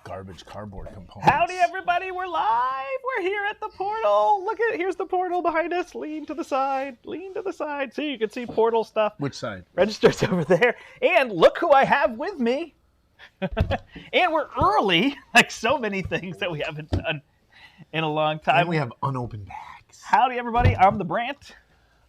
garbage cardboard components. Howdy, everybody. We're live. We're here at the portal. Look at here's the portal behind us. Lean to the side. Lean to the side. See, you can see portal stuff. Which side? Registers over there. And look who I have with me. And we're early, like so many things that we haven't done in a long time. And we have unopened bags. Howdy, everybody. I'm the Brandt.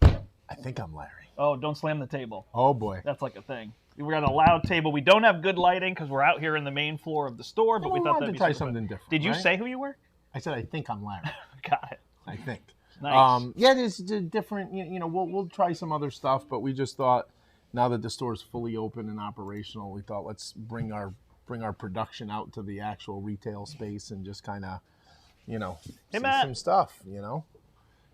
I think I'm Larry. Oh, don't slam the table. Oh, boy. That's like a thing. We're at a loud table. We don't have good lighting because we're out here in the main floor of the store, but we thought that'd be try something different. Did you right? say who you were? I said I think I'm Larry. Got it. I think. Nice. Yeah, it's different. You know, we'll try some other stuff, but we just thought now that the store is fully open and operational, we thought let's bring our production out to the actual retail space and just kind of, you know, Hey, see Matt. some stuff. You know.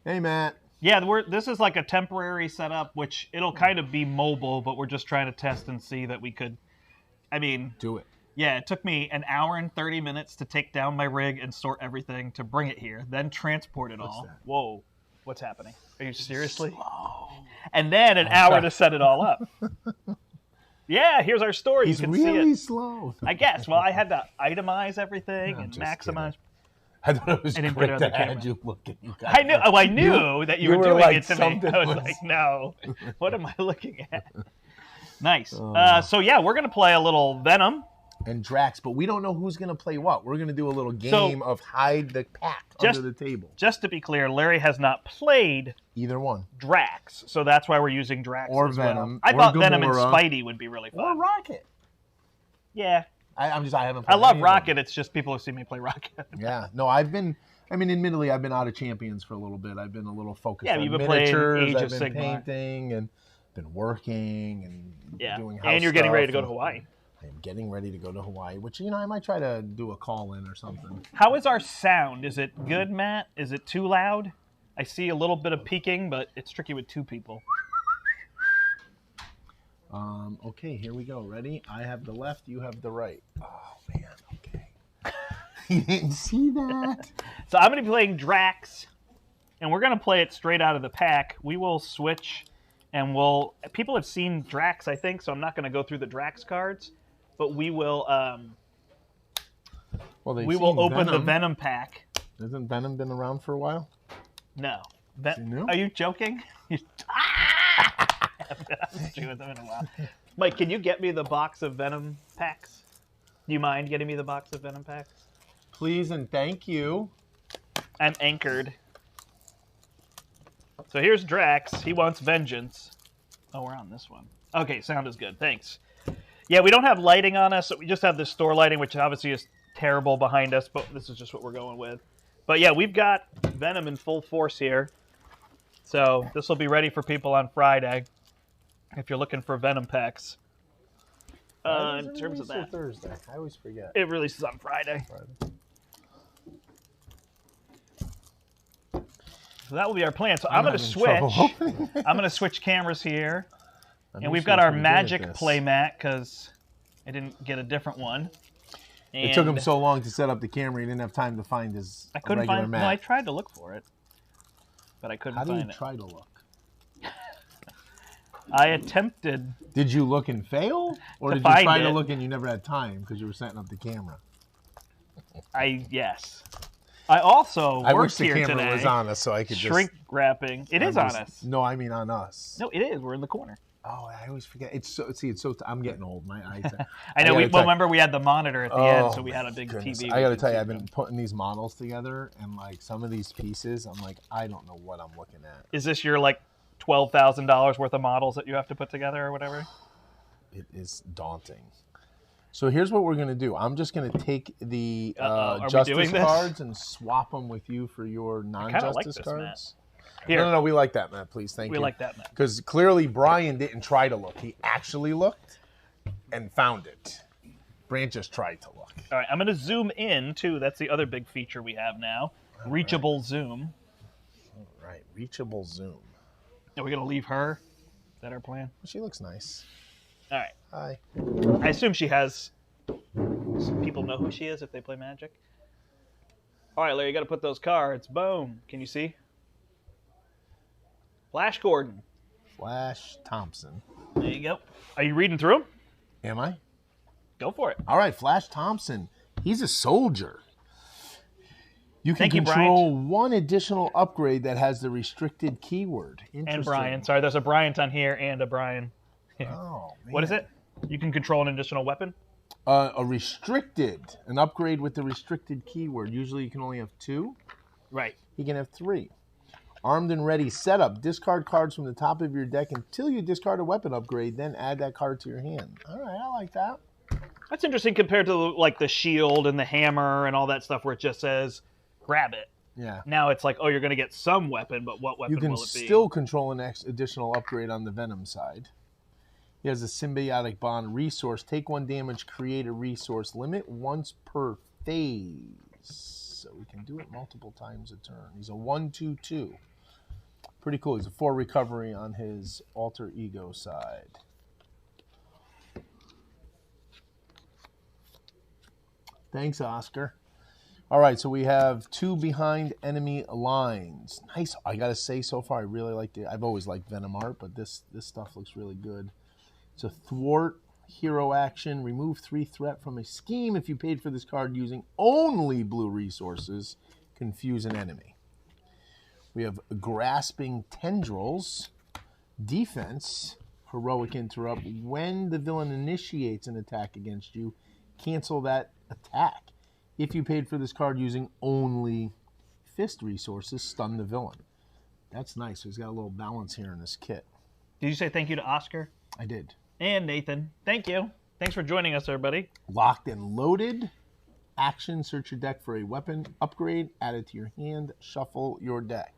Hey, Matt. Yeah, this is like a temporary setup, which it'll kind of be mobile, but we're just trying to test and see that we could, I mean... Do it. Yeah, it took me an hour and 30 minutes to take down my rig and sort everything to bring it here, then transport it all. That? Whoa, what's happening? Are you seriously? Slow. And then an hour to set it all up. Yeah, here's our store. He's you can really see it. slow. I guess. Well, I had to itemize everything I'm and just maximize. kidding. I thought it was I didn't great put it on to the have camera. you look at you guys. I knew. Oh, I knew that you were doing like it to me. something I was was- like, no. What am I looking at? Nice. Oh. So yeah, we're gonna play a little Venom. And Drax, but we don't know who's going to play what. We're going to do a little game of hide the pack under the table. Just to be clear, Larry has not played Either one. Drax, so that's why we're using Drax Or as Venom, well. I or thought Venom and Gamora. Spidey would be really Or fun. Rocket. Yeah, I haven't I played love any of Rocket. them. It's just people have seen me play Rocket. Yeah. No, admittedly, I've been out of Champions for a little bit. I've been a little focused on you've been playing miniatures. Age I've of been Sigmar. painting and been working and doing house and you're getting ready to stuff go to Hawaii. I'm getting ready to go to Hawaii, which, you know, I might try to do a call-in or something. How is our sound? Is it good, Matt? Is it too loud? I see a little bit of peaking, but it's tricky with two people. Okay, here we go. Ready? I have the left, you have the right. Oh, man, okay. You didn't see that? So I'm going to be playing Drax, and we're going to play it straight out of the pack. We will switch, and people have seen Drax, I think, so I'm not going to go through the Drax cards, but we will open the Venom pack. Hasn't Venom been around for a while? No. he new? Are you joking? I haven't seen them in a while. Mike, can you get me the box of Venom packs? Do you mind getting me the box of Venom packs? Please and thank you. I'm anchored. So here's Drax. He wants vengeance. Oh, we're on this one. Okay, sound is good. Thanks. Yeah, we don't have lighting on us, so we just have this store lighting, which obviously is terrible behind us, but this is just what we're going with. But yeah, we've got Venom in full force here. So this will be ready for people on Friday if you're looking for Venom packs. In terms of that, Thursday. I always forget. it releases on Friday. So that will be our plan. So I'm going to switch. I'm going to switch cameras here. And we've got our magic playmat because I didn't get a different one. And it took him so long to set up the camera, he didn't have time to find his I couldn't regular find. mat. No, I tried to look for it, but I couldn't How do find you it. try to look? I attempted. Did you look and fail? Or To did you find try to it. look and you never had time because you were setting up the camera? Yes. I also I wish worked the here camera today. was on us so I could Shrink wrapping. It is on us. No, I mean on us. No, it is. We're in the corner. Oh, I always forget. I'm getting old. My eyes. I know. gotta tell- Remember we had the monitor at the end, so we had a big goodness. TV. I got to tell you, I've them. been putting these models together, and like some of these pieces, I'm like, I don't know what I'm looking at. Is this your like $12,000 worth of models that you have to put together or whatever? It is daunting. So here's what we're going to do. I'm just going to take the Are we justice doing this? cards and swap them with you for your non-justice like this, cards. Here. No, we like that, Matt. Please, thank you. We like that, Matt. Because clearly Brian didn't try to look. He actually looked and found it. Brandt just tried to look. All right, I'm going to zoom in, too. That's the other big feature we have now. Reachable zoom. All right, reachable zoom. Are we going to leave her? Is that our plan? She looks nice. All right. Hi. I assume she has... Some people know who she is if they play Magic. All right, Larry, you got to put those cards. Boom. Can you see? Flash Gordon. Flash Thompson. There you go. Are you reading through them? Am I? Go for it. All right, Flash Thompson. He's a soldier. You can Thank you, control one additional upgrade that has the restricted keyword. And Brian. Sorry, there's a Bryant on here and a Brian. Oh, man. What is it? You can control an additional weapon? An upgrade with the restricted keyword. Usually you can only have 2. Right. You can have 3. Armed and ready setup. Discard cards from the top of your deck until you discard a weapon upgrade, then add that card to your hand. All right, I like that. That's interesting compared to like the shield and the hammer and all that stuff where it just says grab it. Yeah. Now it's like, oh, you're going to get some weapon, but what weapon will it be? You can still control an additional upgrade on the Venom side. He has a symbiotic bond resource. Take 1 damage, create a resource. Limit once per phase. So we can do it multiple times a turn. He's a 1/2/2. Pretty cool. He's a 4 recovery on his alter ego side. Thanks, Oscar. All right, so we have 2 behind enemy lines. Nice. I got to say, so far, I really like it. I've always liked Venom art, but this stuff looks really good. It's a thwart, hero action. Remove 3 threat from a scheme if you paid for this card using only blue resources. Confuse an enemy. We have grasping tendrils. Defense, heroic interrupt. When the villain initiates an attack against you, cancel that attack. If you paid for this card using only fist resources, stun the villain. That's nice. He's got a little balance here in this kit. Did you say thank you to Oscar? I did. And Nathan. Thank you. Thanks for joining us, everybody. Locked and loaded. Action, search your deck for a weapon upgrade. Add it to your hand. Shuffle your deck.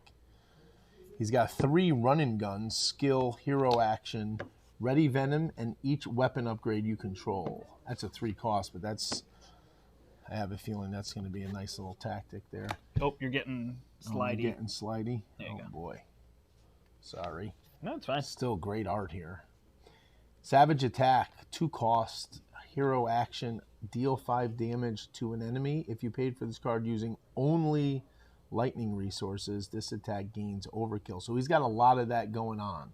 He's got 3 run and guns, skill, hero action, ready venom, and each weapon upgrade you control. That's a 3 cost, but I have a feeling that's going to be a nice little tactic there. Oh, you're getting slidey. You're getting slidey? There you go. Boy. Sorry. No, it's fine. Still great art here. Savage attack, 2 cost, hero action, deal 5 damage to an enemy. If you paid for this card using only lightning resources, this attack gains overkill. So he's got a lot of that going on.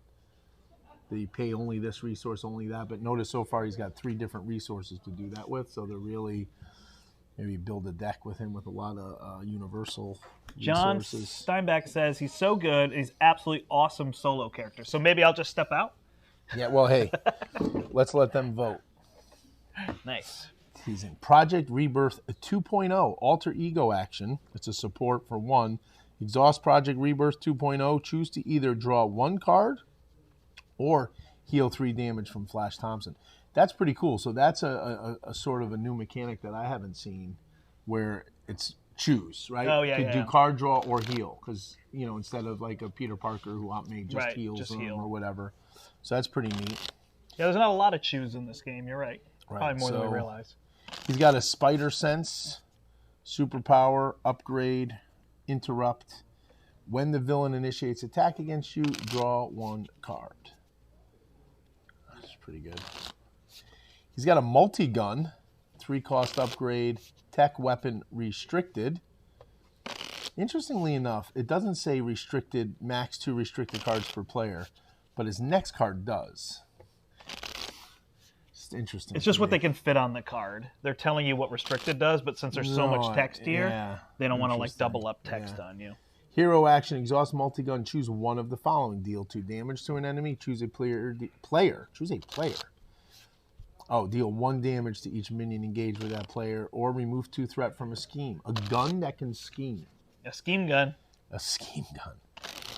They pay only this resource, only that. But notice so far he's got 3 different resources to do that with. So they're really maybe build a deck with him with a lot of universal John resources. Steinbeck says he's so good. He's absolutely awesome solo character. So maybe I'll just step out. Yeah, well, hey, let's let them vote. Nice. He's in Project Rebirth 2.0, alter ego action. It's a support for 1. Exhaust Project Rebirth 2.0. Choose to either draw 1 card or heal 3 damage from Flash Thompson. That's pretty cool. So that's a sort of a new mechanic that I haven't seen where it's choose, right? Oh, yeah, Could do card draw or heal because, instead of like a Peter Parker who made just heals or whatever. So that's pretty neat. Yeah, there's not a lot of choose in this game. You're right. Probably more than we realize. He's got a spider sense, superpower, upgrade, interrupt. When the villain initiates attack against you, draw 1 card. That's pretty good. He's got a multi-gun, 3 cost upgrade, tech weapon restricted. Interestingly enough, it doesn't say restricted, max 2 restricted cards per player, but his next card does. It's interesting. It's just what they can fit on the card. They're telling you what restricted does, but since there's so much text here, they don't want to like double up text on you. Hero action, exhaust multi-gun, choose 1 of the following. Deal 2 damage to an enemy, choose a player. Choose a player. Oh, deal 1 damage to each minion engaged with that player, or remove 2 threat from a scheme. A gun that can scheme. A scheme gun. A scheme gun.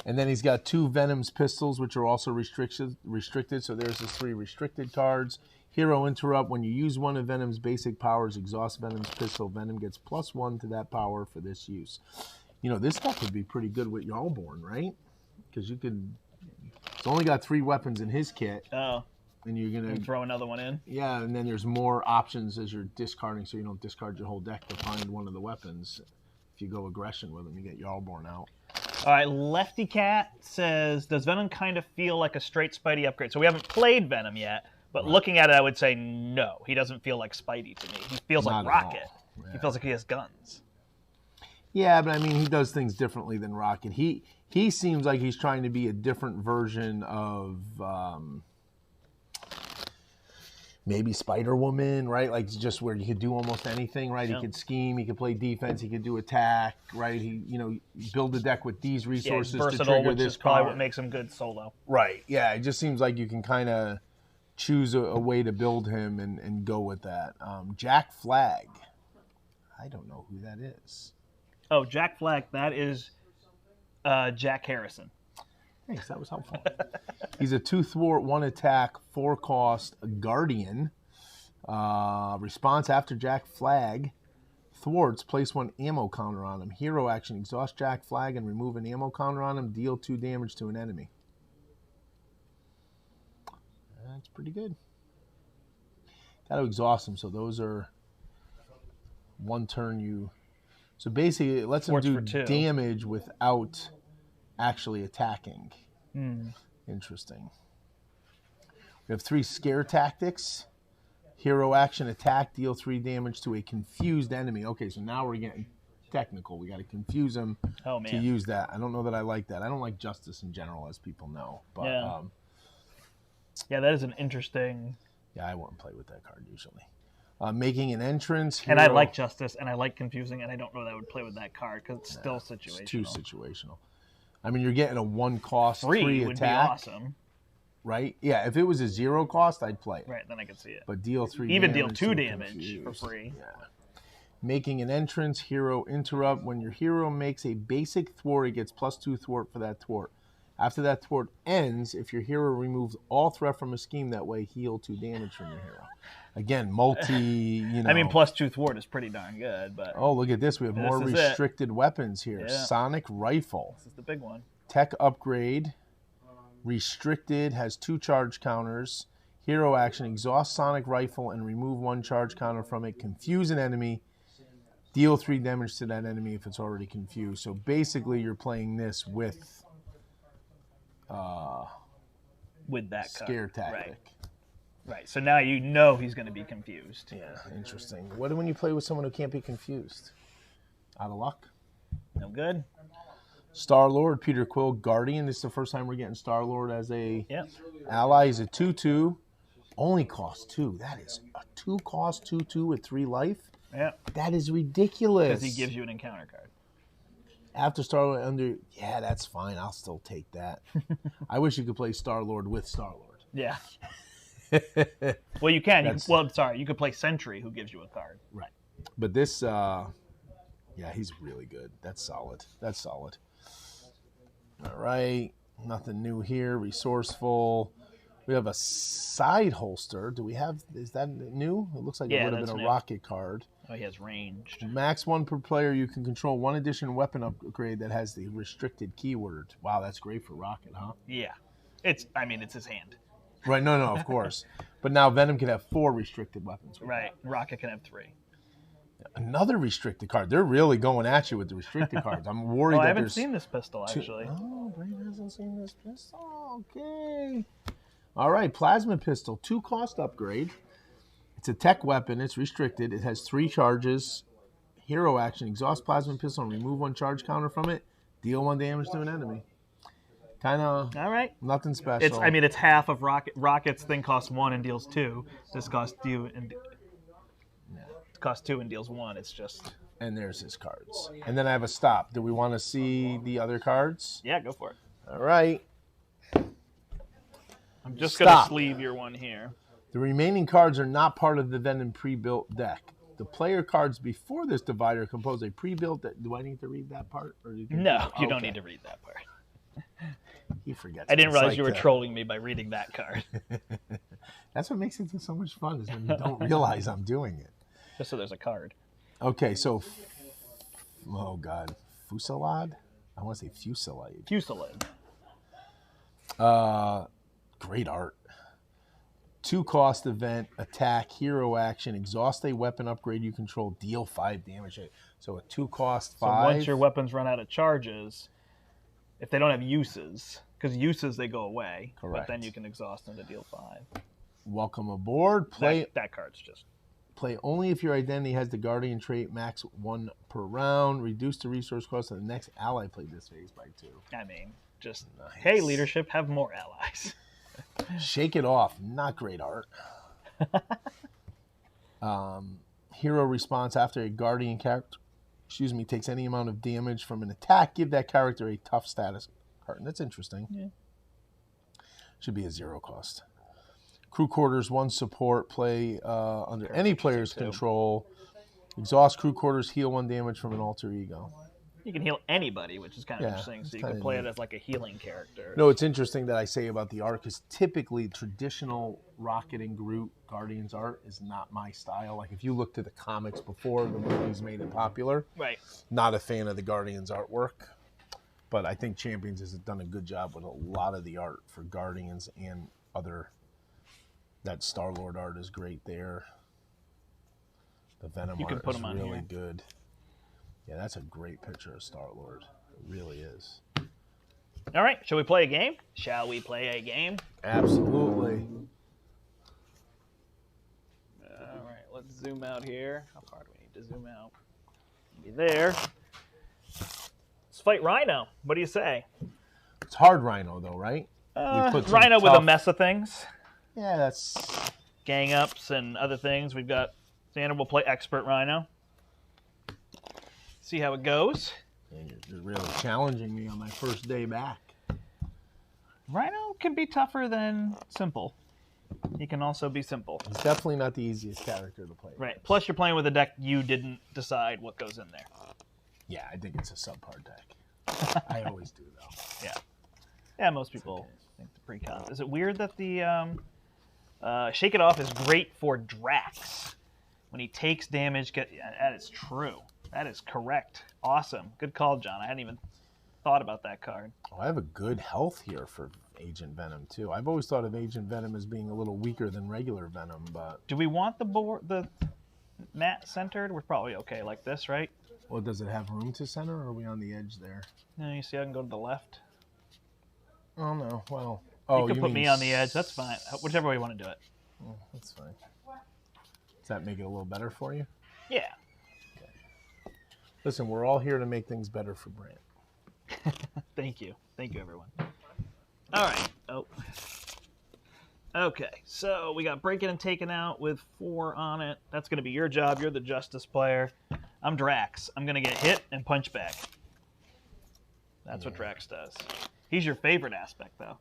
And then he's got 2 Venom's pistols, which are also restricted. So there's his 3 restricted cards. Hero interrupt. When you use 1 of Venom's basic powers, exhaust Venom's pistol. Venom gets +1 to that power for this use. This stuff would be pretty good with Yalborn, right? Because you could... It's only got 3 weapons in his kit. Oh. And you're going to... throw another one in? Yeah, and then there's more options as you're discarding, so you don't discard your whole deck to find one of the weapons. If you go aggression with them, you get Yalborn out. All right, Lefty Cat says, does Venom kind of feel like a straight Spidey upgrade? So we haven't played Venom yet, but looking at it, I would say no. He doesn't feel like Spidey to me. He feels like Rocket. Yeah. He feels like he has guns. Yeah, but I mean, he does things differently than Rocket. He seems like he's trying to be a different version of maybe Spider-Woman, right? Like just where you could do almost anything, right? Yeah. He could scheme, he could play defense, he could do attack, right? He, build a deck with these Yeah, resources he's to versatile, trigger which this is probably card. what makes him good solo. Right. Yeah. It just seems like you can kind of choose a way to build him and go with that. Jack Flag. I don't know who that is. Oh, Jack Flag. That is Jack Harrison. Thanks. That was helpful. He's a 2 thwart, 1 attack, 4 cost Guardian. Response after Jack Flag thwarts, place 1 ammo counter on him. Hero action, exhaust Jack Flag and remove an ammo counter on him. Deal 2 damage to an enemy. That's pretty good. Got to exhaust him, so those are 1 turn you. So basically, it lets him do damage without actually attacking. Interesting. We have 3 scare tactics. Hero action, attack, deal 3 damage to a confused enemy. Okay, so now we're getting technical. We got to confuse him to use that. I don't know that I like that. I don't like justice in general, as people know. But yeah, that is an interesting. Yeah, I wouldn't play with that card usually. Making an entrance. And I like justice, and I like confusing, and I don't know that I would play with that card because it's still situational. It's too situational. I mean, you're getting a 1 cost 3 would attack. Be awesome. Right? Yeah, if it was a 0 cost, I'd play it. Right, then I could see it. But deal 3 even damage. Deal 2 damage for free. Yeah. Making an entrance, hero interrupt. When your hero makes a basic thwart, it gets +2 thwart for that thwart. After that thwart ends, if your hero removes all threat from a scheme that way, heal 2 damage from your hero. Again, I mean, +2 thwart is pretty darn good, but... Oh, look at this. We have more restricted weapons here. Yeah. Sonic Rifle. This is the big one. Tech upgrade. Restricted. Has 2 charge counters. Hero action. Exhaust Sonic Rifle and remove 1 charge counter from it. Confuse an enemy. Deal 3 damage to that enemy if it's already confused. So basically, you're playing this with that scare tactic. Right. So now you know he's going to be confused. Yeah, interesting. What when you play with someone who can't be confused? Out of luck? No good. Star-Lord, Peter Quill, Guardian. This is the first time we're getting Star-Lord as a ally. He's a 2/2. Only costs 2. That is a 2 cost 2/2 with 3 life. Yeah. That is ridiculous. Because he gives you an encounter card. After Star-Lord under, yeah, that's fine. I'll still take that. I wish you could play Star-Lord with Star-Lord. Yeah. Well, you can. You could play Sentry, who gives you a card. Right. But this, yeah, he's really good. That's solid. All right. Nothing new here. Resourceful. We have a side holster. Is that new? It looks like it would have been a rocket card. Oh, he has ranged. Max 1 per player. You can control 1 additional weapon upgrade that has the restricted keyword. Wow, that's great for rocket, huh? Yeah. It's his hand. Right, no, of course. But now Venom can have 4 restricted weapons. Right, Rocket can have 3. Another restricted card. They're really going at you with the restricted cards. I'm worried I haven't seen this pistol, actually. Oh, Brent hasn't seen this pistol. Okay. All right, Plasma Pistol. 2 cost upgrade. It's a tech weapon. It's restricted. It has 3 charges. Hero action. Exhaust Plasma Pistol and remove 1 charge counter from it. Deal 1 damage to an enemy. Kind of all right. Nothing special. It's half of Rocket. Rocket's thing costs 1 and deals 2. This costs 2 and costs 2 and deals 1. It's just. And there's his cards. And then I have a stop. Do we want to see the other cards? Yeah, go for it. All right. I'm just going to sleeve your one here. The remaining cards are not part of the Venom pre-built deck. The player cards before this divider compose a pre-built deck. Do I need to read that part? Or no, you don't need to read that part. He forgets. I didn't realize you were trolling me by reading that card. That's what makes it so much fun, is when you don't realize I'm doing it. Just so there's a card. Okay, so, oh God, Fusillade? I want to say Fusillade. Fusillade. Great art. 2 cost event, attack, hero action, exhaust a weapon upgrade you control, deal 5 damage. So a 2 cost 5. So once your weapons run out of charges, if they don't have uses, because uses they go away. Correct. But then you can exhaust them to deal 5. Welcome aboard. That card's just. Play only if your identity has the Guardian trait, max 1 per round. Reduce the resource cost of the next ally played this phase by 2. I mean, just, hey, leadership, have more allies. Shake it off. Not great art. Hero response after a guardian character, takes any amount of damage from an attack. Give that character a tough status card. That's interesting. Yeah. Should be a 0 cost. Crew quarters, 1 support. Play under any player's control. Exhaust crew quarters. Heal 1 damage from an alter ego. You can heal anybody, which is kind of interesting. So you can play it as like a healing character. No, it's interesting that I say about the art because typically traditional Rocket and Groot Guardians art is not my style. Like if you look to the comics before the movies made it popular, right? Not a fan of the Guardians artwork, but I think Champions has done a good job with a lot of the art for Guardians and other. That Star-Lord art is great there. The Venom art is really good. Yeah, that's a great picture of Star-Lord. It really is. All right, shall we play a game? Shall we play a game? Absolutely. All right, let's zoom out here. How far do we need to zoom out? Be there. Let's fight Rhino. What do you say? It's hard Rhino, though, right? Rhino with a mess of things. Yeah, that's... Gang ups and other things. We've got... Xander will play Expert Rhino. See how it goes. And you're really challenging me on my first day back. Rhino can be tougher than Simple. He can also be simple. He's definitely not the easiest character to play. Right. Plus, you're playing with a deck you didn't decide what goes in there. Yeah, I think it's a subpar deck. I always do, though. Yeah. Yeah, most people think the pre-con. Is it weird that the Shake It Off is great for Drax? When he takes damage, that is true. That is correct. Awesome. Good call, John. I hadn't even thought about that card. Oh, I have a good health here for Agent Venom, too. I've always thought of Agent Venom as being a little weaker than regular Venom, but... Do we want the mat centered? We're probably okay like this, right? Well, does it have room to center, or are we on the edge there? No, you see I can go to the left. Oh, no. Well... You can put me on the edge. That's fine. Whichever way you want to do it. Oh, that's fine. Does that make it a little better for you? Yeah. Listen, we're all here to make things better for Brandt. Thank you. Thank you, everyone. All right. Oh. Okay, so we got Breaking and Taken Out with 4 on it. That's going to be your job. You're the Justice player. I'm Drax. I'm going to get hit and punch back. That's what Drax does. He's your favorite aspect, though.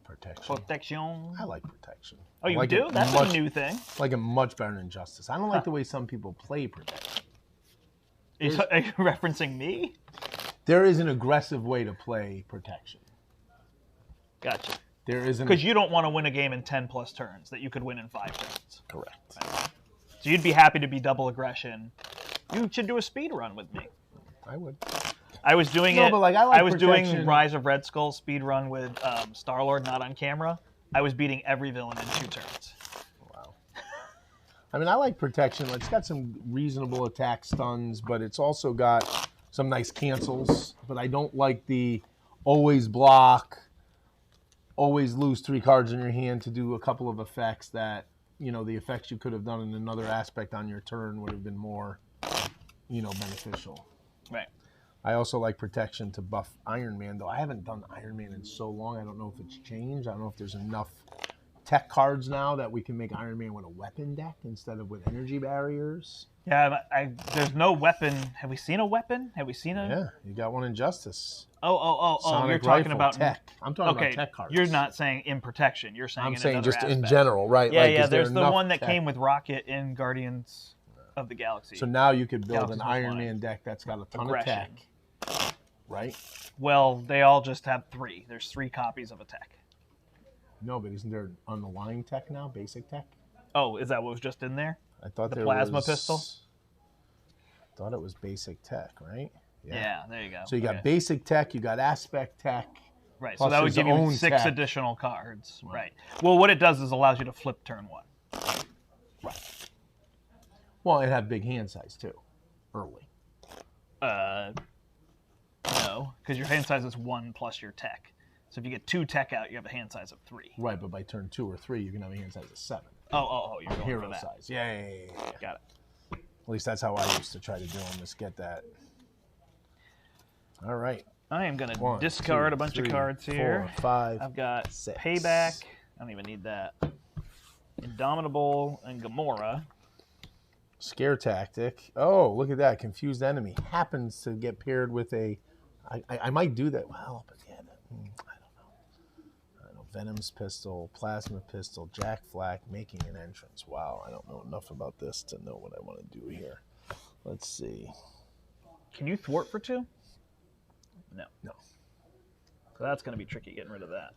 Protection. I like protection. Oh, you do? That's a new thing. I like it much better than Justice. I don't like the way some people play protection. Are you referencing me? There is an aggressive way to play protection. Gotcha. There isn't. Because you don't want to win a game in 10 plus turns that you could win in 5 turns. Correct. Right. So you'd be happy to be double aggression. You should do a speed run with me. I would. I was doing but I was doing Rise of Red Skull speed run with Star-Lord, not on camera. I was beating every villain in 2 turns. Wow. I mean, I like protection. It's got some reasonable attack stuns, but it's also got some nice cancels. But I don't like the always block, always lose 3 cards in your hand to do a couple of effects that, the effects you could have done in another aspect on your turn would have been more, beneficial. Right. I also like protection to buff Iron Man, though I haven't done Iron Man in so long. I don't know if it's changed. I don't know if there's enough tech cards now that we can make Iron Man with a weapon deck instead of with energy barriers. Yeah, there's no weapon. Have we seen a weapon? Have we seen a... Yeah, you got one in Justice. Oh, Sonic you're talking rifle, about... tech. I'm talking about tech cards. You're not saying in protection. You're saying I'm in saying another just aspect. in general, right? Yeah, there's the one that came with Rocket in Guardians of the Galaxy. So now you could build an Iron Man deck that's got a ton of tech. Right? Well, they all just have 3. There's 3 copies of a tech. No, but isn't there an underlying tech now, basic tech? Oh, is that what was just in there? I thought the plasma pistol? I thought it was basic tech, right? Yeah, there you go. So you got basic tech, you got aspect tech. Right, so that would give you 6 additional cards. Right. Well, what it does is allows you to flip turn 1. Right. Well, it had big hand size, too, early. No, because your hand size is 1 plus your tech. So if you get 2 tech out, you have a hand size of 3. Right, but by turn 2 or 3, you can have a hand size of 7. Oh, you're going hero for that. size. Yeah. Got it. At least that's how I used to try to do them, is get that. All right. I am going to discard a bunch of cards here. 4, 5, I've got 6. Payback. I don't even need that. Indomitable and Gamora. Scare tactic. Oh, look at that. Confused enemy. Happens to get paired with a... I might do that. Well, but yeah, I don't know. Venom's pistol, plasma pistol, Jack Flack making an entrance. Wow, I don't know enough about this to know what I want to do here. Let's see. Can you thwart for 2? No. No. So that's going to be tricky getting rid of that.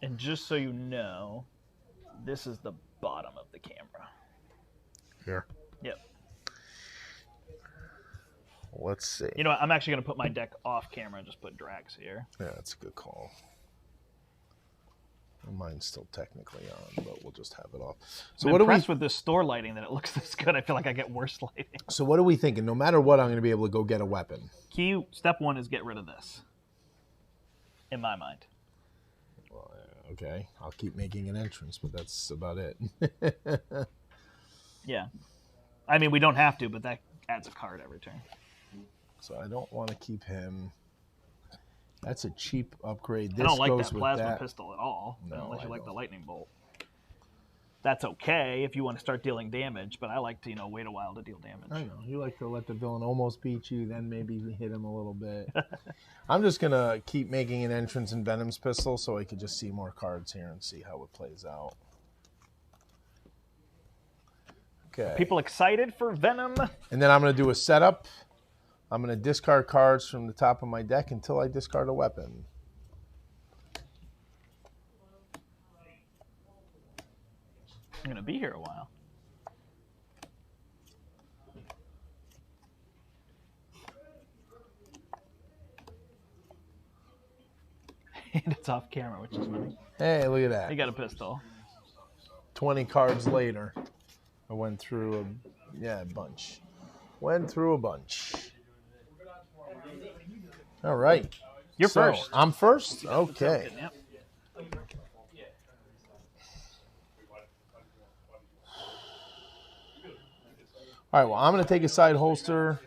And just so you know, this is the bottom of the camera. Here. Yep. Let's see. You know what? I'm actually going to put my deck off camera and just put Drax here. Yeah, that's a good call. Mine's still technically on, but we'll just have it off. So I'm what impressed with this store lighting that it looks this good. I feel like I get worse lighting. So what are we thinking? No matter what, I'm going to be able to go get a weapon. Step 1 is get rid of this. In my mind. Well, okay, I'll keep making an entrance, but that's about it. Yeah. I mean, we don't have to, but that adds a card every turn. So I don't want to keep him. That's a cheap upgrade. This I don't like goes that with plasma that. pistol at all, No, unless you I like the don't. lightning bolt. That's okay if you want to start dealing damage, but I like to, wait a while to deal damage. I know. You like to let the villain almost beat you, then maybe hit him a little bit. I'm just going to keep making an entrance in Venom's pistol so I could just see more cards here and see how it plays out. Okay. People excited for Venom? And then I'm going to do a setup. I'm going to discard cards from the top of my deck until I discard a weapon. I'm going to be here a while. And it's off camera, which is funny. Hey, look at that. You got a pistol. 20 cards later. I went through a bunch. Went through a bunch. All right. You're first. I'm first? Okay. Yep. All right, well, I'm going to take a side holster.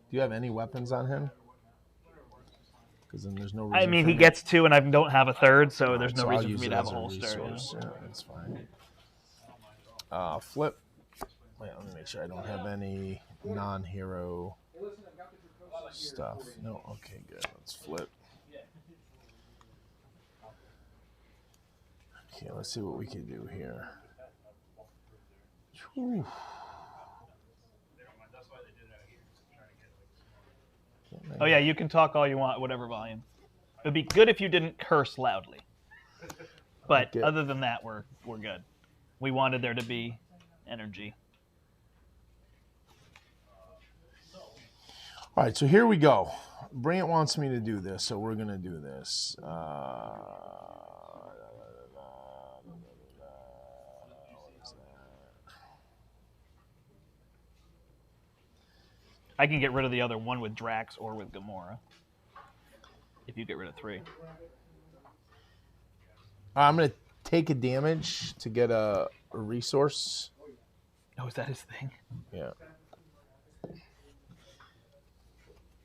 Do you have any weapons on him? Because then there's no reason. I mean, for he me- gets 2, and I don't have a 3rd, so there's no I'll reason for use me it to have as a holster. resource. Yeah, that's fine. Flip. Wait, let me make sure I don't have any non-hero stuff. No, okay, good. Let's flip. Okay, let's see what we can do here. Whew. Oh, yeah, you can talk all you want, whatever volume. It would be good if you didn't curse loudly. But Okay. other than that, we're good. We wanted there to be energy. All right, so here we go. Brandt wants me to do this, so we're going to do this. What is that? I can get rid of the other one with Drax or with Gamora. If you get rid of 3. I'm going to take a damage to get a resource. Oh, is that his thing? Yeah.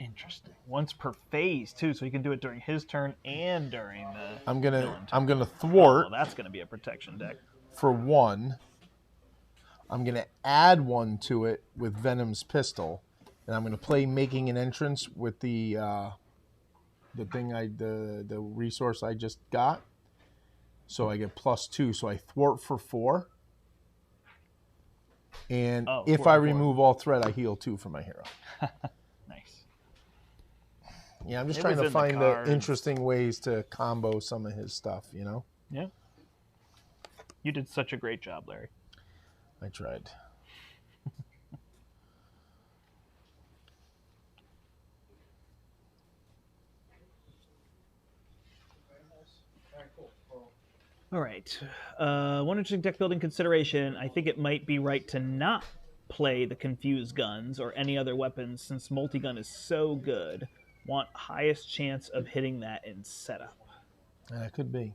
Interesting. Once per phase, too, so he can do it during his turn and during the I'm villain gonna turn. thwart Well, that's going to be a protection deck. for 1. I'm gonna add 1 to it with Venom's pistol, and I'm gonna play making an entrance with the resource I just got. So I get +2. So I thwart for 4. And if thwart I for 4. remove all threat, I heal 2 for my hero. Nice. Yeah, I'm just It trying was to in the find the cards. interesting ways to combo some of his stuff, you know? Yeah. You did such a great job, Larry. I tried. All right. One interesting deck building consideration. I think it might be right to not play the confused guns or any other weapons since multi-gun is so good. Want highest chance of hitting that in setup. That could be.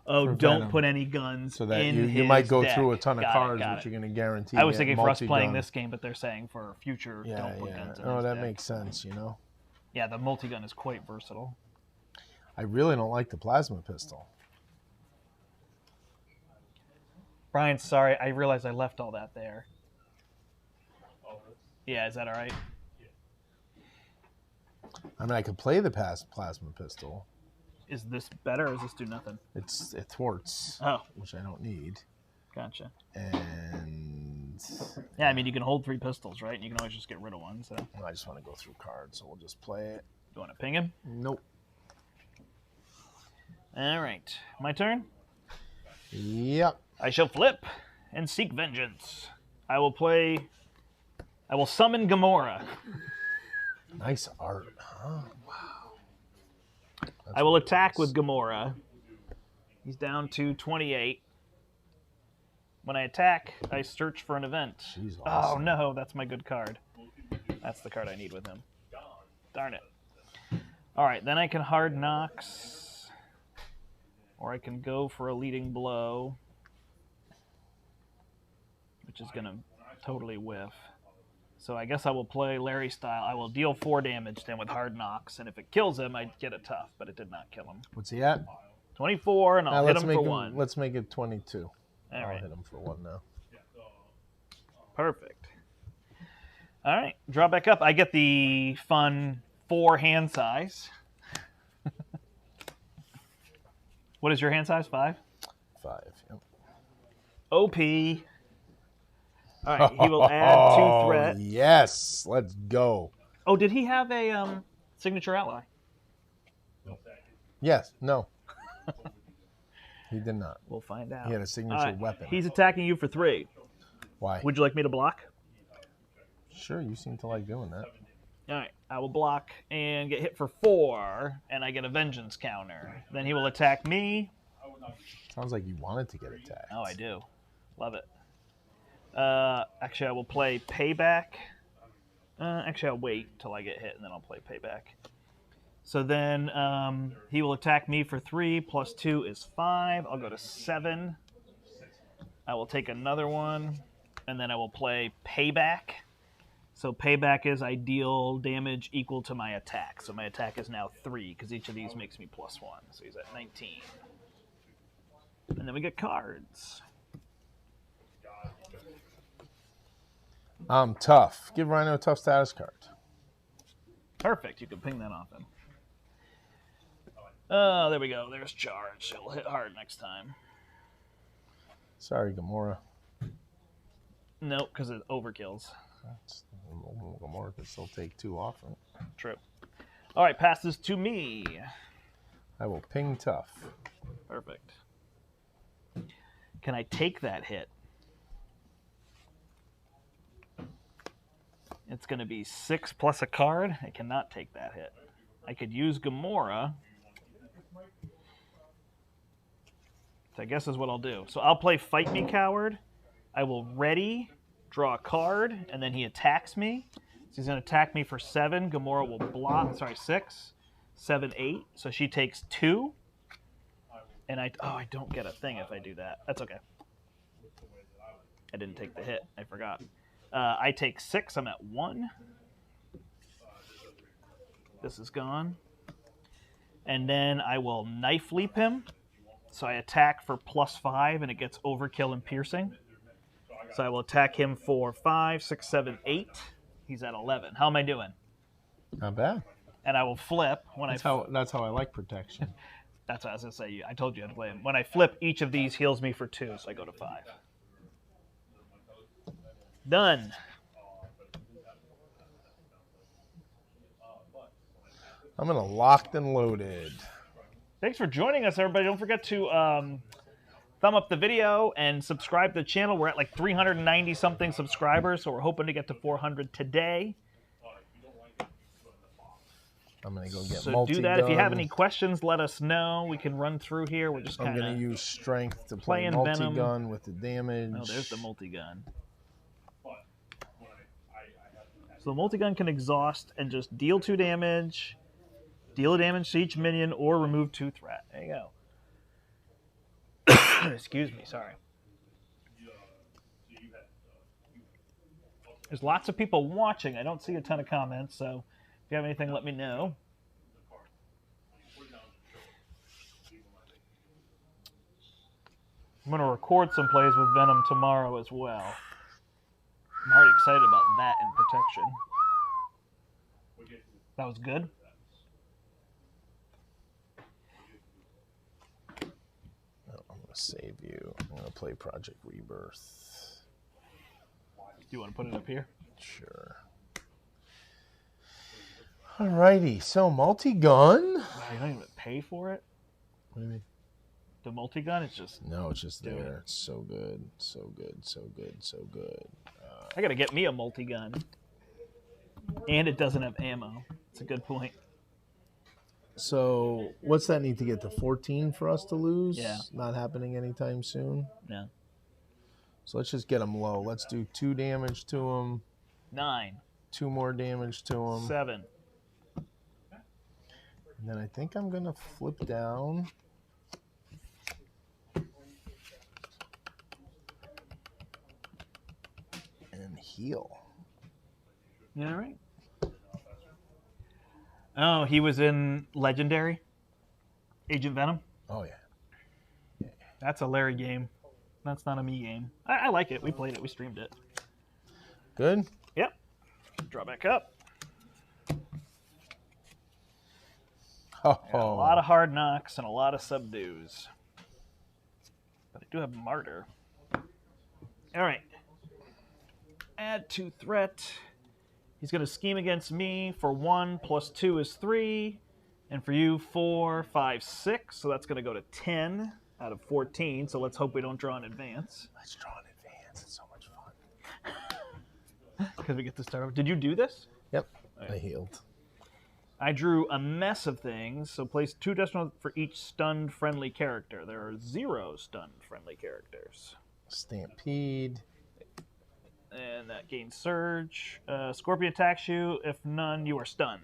Oh, For don't Venom. put any guns So that in you his might go deck. through a ton of Got it, cards, got but it. you're going to guarantee. I was get thinking for us playing multi-gun. this game, but they're saying for future, don't put guns in his that deck. makes sense. You know. Yeah, the multi-gun is quite versatile. I really don't like the plasma pistol. Brian, sorry, I realized I left all that there. Yeah, is that all right? I mean, I could play the plasma pistol. Is this better, or does this do nothing? It thwarts, which I don't need. Gotcha. And yeah, I mean, you can hold 3 pistols, right? And you can always just get rid of one. So I just want to go through cards, so we'll just play it. You want to ping him? Nope. All right, my turn. Yep. I shall flip and seek vengeance. I will summon Gamora. Nice art, huh? Wow. I will attack with Gamora. He's down to 28. When I attack, I search for an event. She's awesome. Oh no, that's my good card. That's the card I need with him. Darn it. All right, then I can hard knocks, or I can go for a leading blow, which is going to totally whiff. So I guess I will play Larry style. I will deal 4 damage then with hard knocks, and if it kills him, I get a tough, but it did not kill him. What's he at? 24, and I'll hit him for 1. Let's make it 22. All I'll right. hit him for 1 now. Perfect. All right, draw back up. I get the fun 4 hand size. What is your hand size? 5? 5. Yep. OP. All right, he will add 2 threat. Yes, let's go. Oh, did he have a signature ally? Yes, no. He did not. We'll find out. He had a signature weapon. He's attacking you for 3. Why? Would you like me to block? Sure, you seem to like doing that. All right, I will block and get hit for 4, and I get a vengeance counter. Then he will attack me. Sounds like you wanted to get attacked. Oh, I do. Love it. Actually, I will play Payback. Actually, I'll wait till I get hit, and then I'll play Payback. So then he will attack me for 3, plus 2 is 5. I'll go to 7. I will take another one, and then I will play Payback. So Payback is I deal damage equal to my attack. So my attack is now 3, because each of these makes me plus 1. So he's at 19. And then we get cards. Tough. Give Rhino a tough status card. Perfect. You can ping that off him. Oh, there we go. There's charge. It'll hit hard next time. Sorry, Gamora. Nope, because it overkills. Gamora can still take 2 off. Right? True. All right, passes to me. I will ping tough. Perfect. Can I take that hit? It's going to be 6 plus a card. I cannot take that hit. I could use Gamora. So I guess is what I'll do. So I'll play Fight Me, Coward. I will ready, draw a card, and then he attacks me. So he's going to attack me for 7. Gamora will block. Sorry, 6, 7, 8. So she takes 2. And I don't get a thing if I do that. That's okay. I didn't take the hit. I forgot. I take 6. I'm at 1. This is gone. And then I will knife leap him. So I attack for plus 5, and it gets overkill and piercing. So I will attack him for 5, 6, 7, 8. He's at 11. How am I doing? Not bad. And I will flip when that's how I like protection. That's what I was going to say. I told you how to play him. When I flip, each of these heals me for 2, so I go to 5. Done. I'm going to locked and loaded. Thanks for joining us, everybody. Don't forget to thumb up the video and subscribe to the channel. We're at like 390-something subscribers, so we're hoping to get to 400 today. I'm going to go get So do that. If you have any questions, let us know. We can run through here. We're just kind of... I'm going to use strength to play multi-gun with the damage. Oh, there's the multi-gun. So the multi-gun can exhaust and just deal 2 damage, deal damage to each minion, or remove 2 threat. There you go. Excuse me, sorry. There's lots of people watching. I don't see a ton of comments, so if you have anything, let me know. I'm going to record some plays with Venom tomorrow as well. I'm already excited about that in protection. That was good. I'm going to save you. I'm going to play Project Rebirth. Do you want to put it up here? Sure. Alrighty, so multi-gun. Wow, you don't even pay for it? What do you mean? The multi-gun is just... No, it's just do there. it. It's so good, so good, so good, so good. I got to get me a multi-gun. And it doesn't have ammo. It's a good point. So, what's that need to get to 14 for us to lose? Yeah. Not happening anytime soon. Yeah. So let's just get them low. Let's do 2 damage to them. 9. 2 more damage to them. 7. And then I think I'm going to flip down. And heal. You all right? Oh, he was in Legendary? Agent Venom? Oh, yeah. That's a Larry game. That's not a me game. I like it. We played it. We streamed it. Good? Yep. Draw back up. Oh. A lot of hard knocks and a lot of subdues. But I do have Martyr. All right. Add 2 threat. He's going to scheme against me for 1 plus 2 is 3. And for you, 4, 5, 6. So that's going to go to 10 out of 14. So let's hope we don't draw in advance. Let's draw in advance. It's so much fun. Because we get to start over. Did you do this? Yep. Okay. I healed. I drew a mess of things. So place 2 decimals for each stunned friendly character. There are 0 stunned friendly characters. Stampede. And that gains Surge. Scorpion attacks you. If none, you are stunned.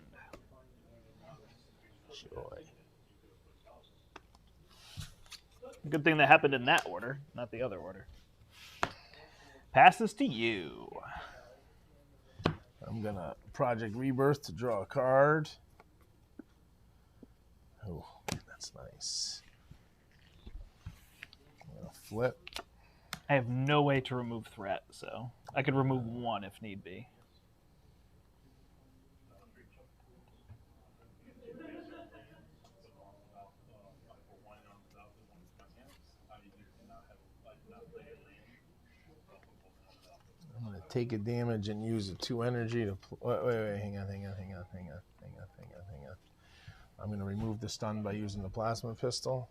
Joy. Good thing that happened in that order, not the other order. Passes to you. I'm going to Project Rebirth to draw a card. Oh, that's nice. I'm going to flip. I have no way to remove threat, so I could remove 1 if need be. I'm going to take a damage and use a 2 energy to... Wait, hang on. I'm going to remove the stun by using the plasma pistol.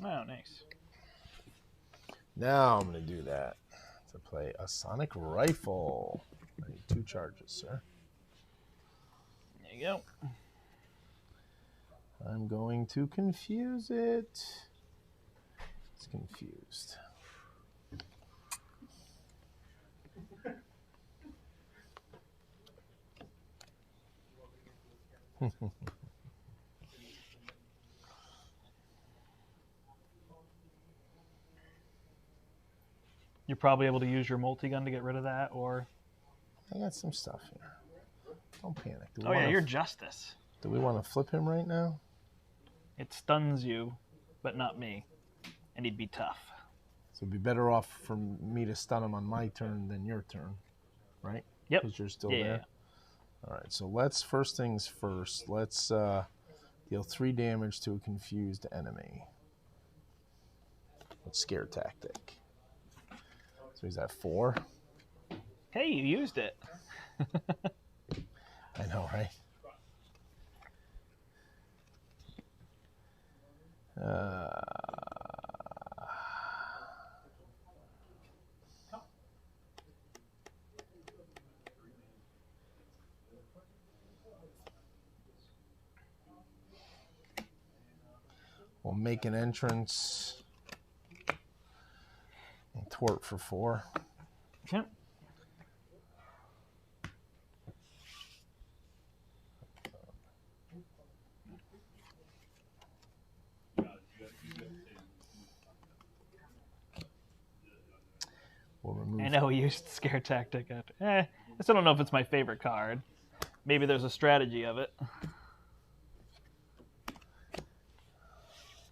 Oh, nice. Now I'm going to do that to play a sonic rifle. I need 2 charges, sir. There you go. I'm going to confuse it. It's confused. You're probably able to use your multi-gun to get rid of that, or... I got some stuff here. Don't panic. Oh, yeah, you're Justice. Do we want to flip him right now? It stuns you, but not me. And he'd be tough. So it'd be better off for me to stun him on my turn than your turn, right? Yep. Because you're still Yeah. there. All right, so let's, first things first, let's deal 3 damage to a confused enemy. Let's scare tactic. So he's at 4. Hey, you used it. I know, right? We'll make an entrance and twort for 4. Yep. know he used scare tactic. I still don't know if it's my favorite card. Maybe there's a strategy of it.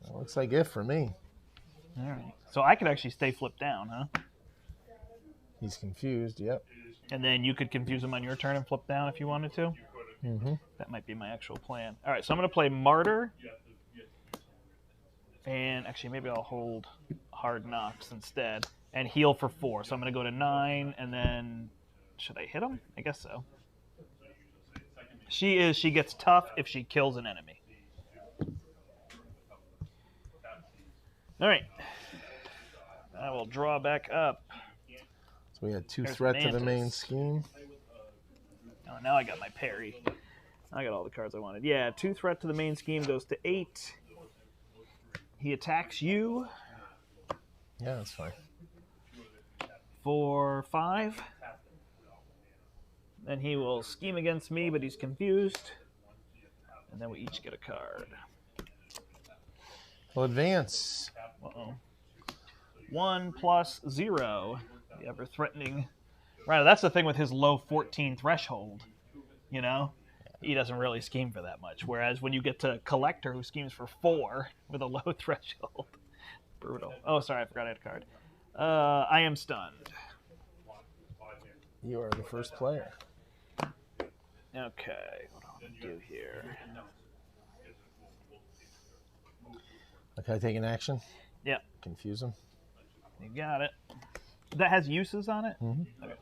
Well, looks like it for me. All right. So I could actually stay flipped down, huh? He's confused, yep. And then you could confuse him on your turn and flip down if you wanted to. Mm-hmm. That might be my actual plan. All right, so I'm going to play Martyr. And actually, maybe I'll hold Hard Knocks instead. And heal for 4. So I'm going to go to 9, and then... Should I hit him? I guess so. She gets tough if she kills an enemy. All right. I will draw back up. So we had 2 There's threat to the main Mantis. scheme. Oh, now I got my parry. I got all the cards I wanted. Yeah, 2 threat to the main scheme goes to 8. He attacks you. Yeah, that's fine. For 5. Then he will scheme against me, but he's confused. And then we each get a card. Well, advance. Uh-oh. 1 plus 0. The ever-threatening. Right, that's the thing with his low 14 threshold. You know? He doesn't really scheme for that much. Whereas when you get to Collector, who schemes for 4 with a low threshold. Brutal. Oh, sorry, I forgot I had a card. I am stunned. You are the first player. Okay, what do I want to do here? Okay, I take an action? Yep. Confuse him? You got it. That has uses on it? Mm-hmm. Okay.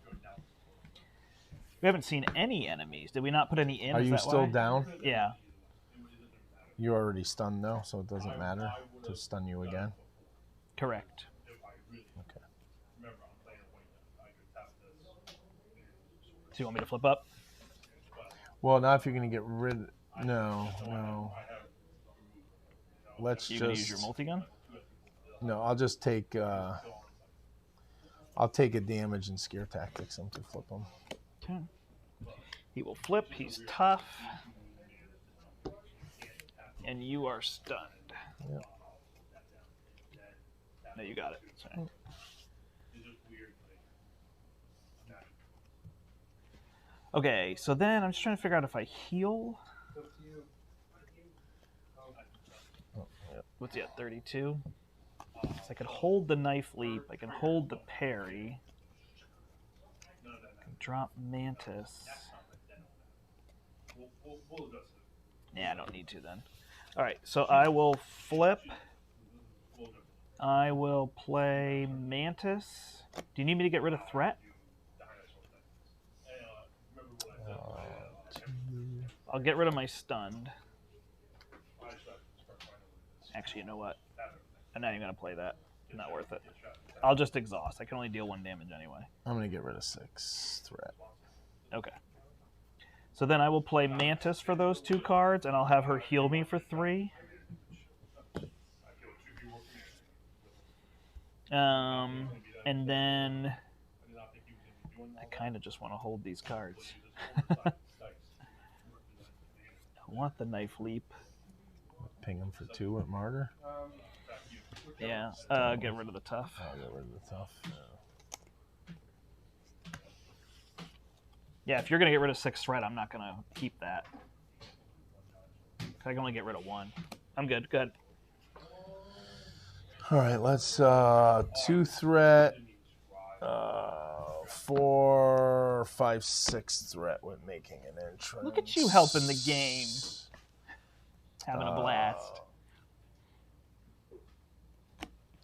We haven't seen any enemies. Did we not put any in? Are Is you that still why? down? Yeah. You're already stunned, though, so it doesn't matter to stun you again. Correct. Okay. So you want me to flip up? Well, not if you're going to get rid... No. Let's You just... gonna use your multi-gun? No, I'll just take... I'll take a damage and scare tactics him to flip him. Okay. He will flip. He's tough. And you are stunned. Yep. No, you got it. Sorry. Okay, so then I'm just trying to figure out if I heal. What's he at, 32? So I could hold the knife leap. I can hold the parry. I can drop Mantis. Yeah, I don't need to then. Alright, so I will flip. I will play Mantis. Do you need me to get rid of threat? I'll get rid of my stunned. Actually, you know what? I'm not even going to play that. Not worth it. I'll just exhaust. I can only deal 1 damage anyway. I'm going to get rid of 6 threat. Okay. So then I will play Mantis for those 2 cards, and I'll have her heal me for 3. And then I kind of just want to hold these cards. I want the knife leap. Ping him for 2 at Martyr. Yeah, get rid of the tough. I'll get rid of the tough. Yeah, if you're going to get rid of 6 threat, I'm not going to keep that. I can only get rid of 1. I'm good. Good. All right, let's 2 threat, 4, 5, 6 threat with making an entrance. Look at you helping the game. Having a blast.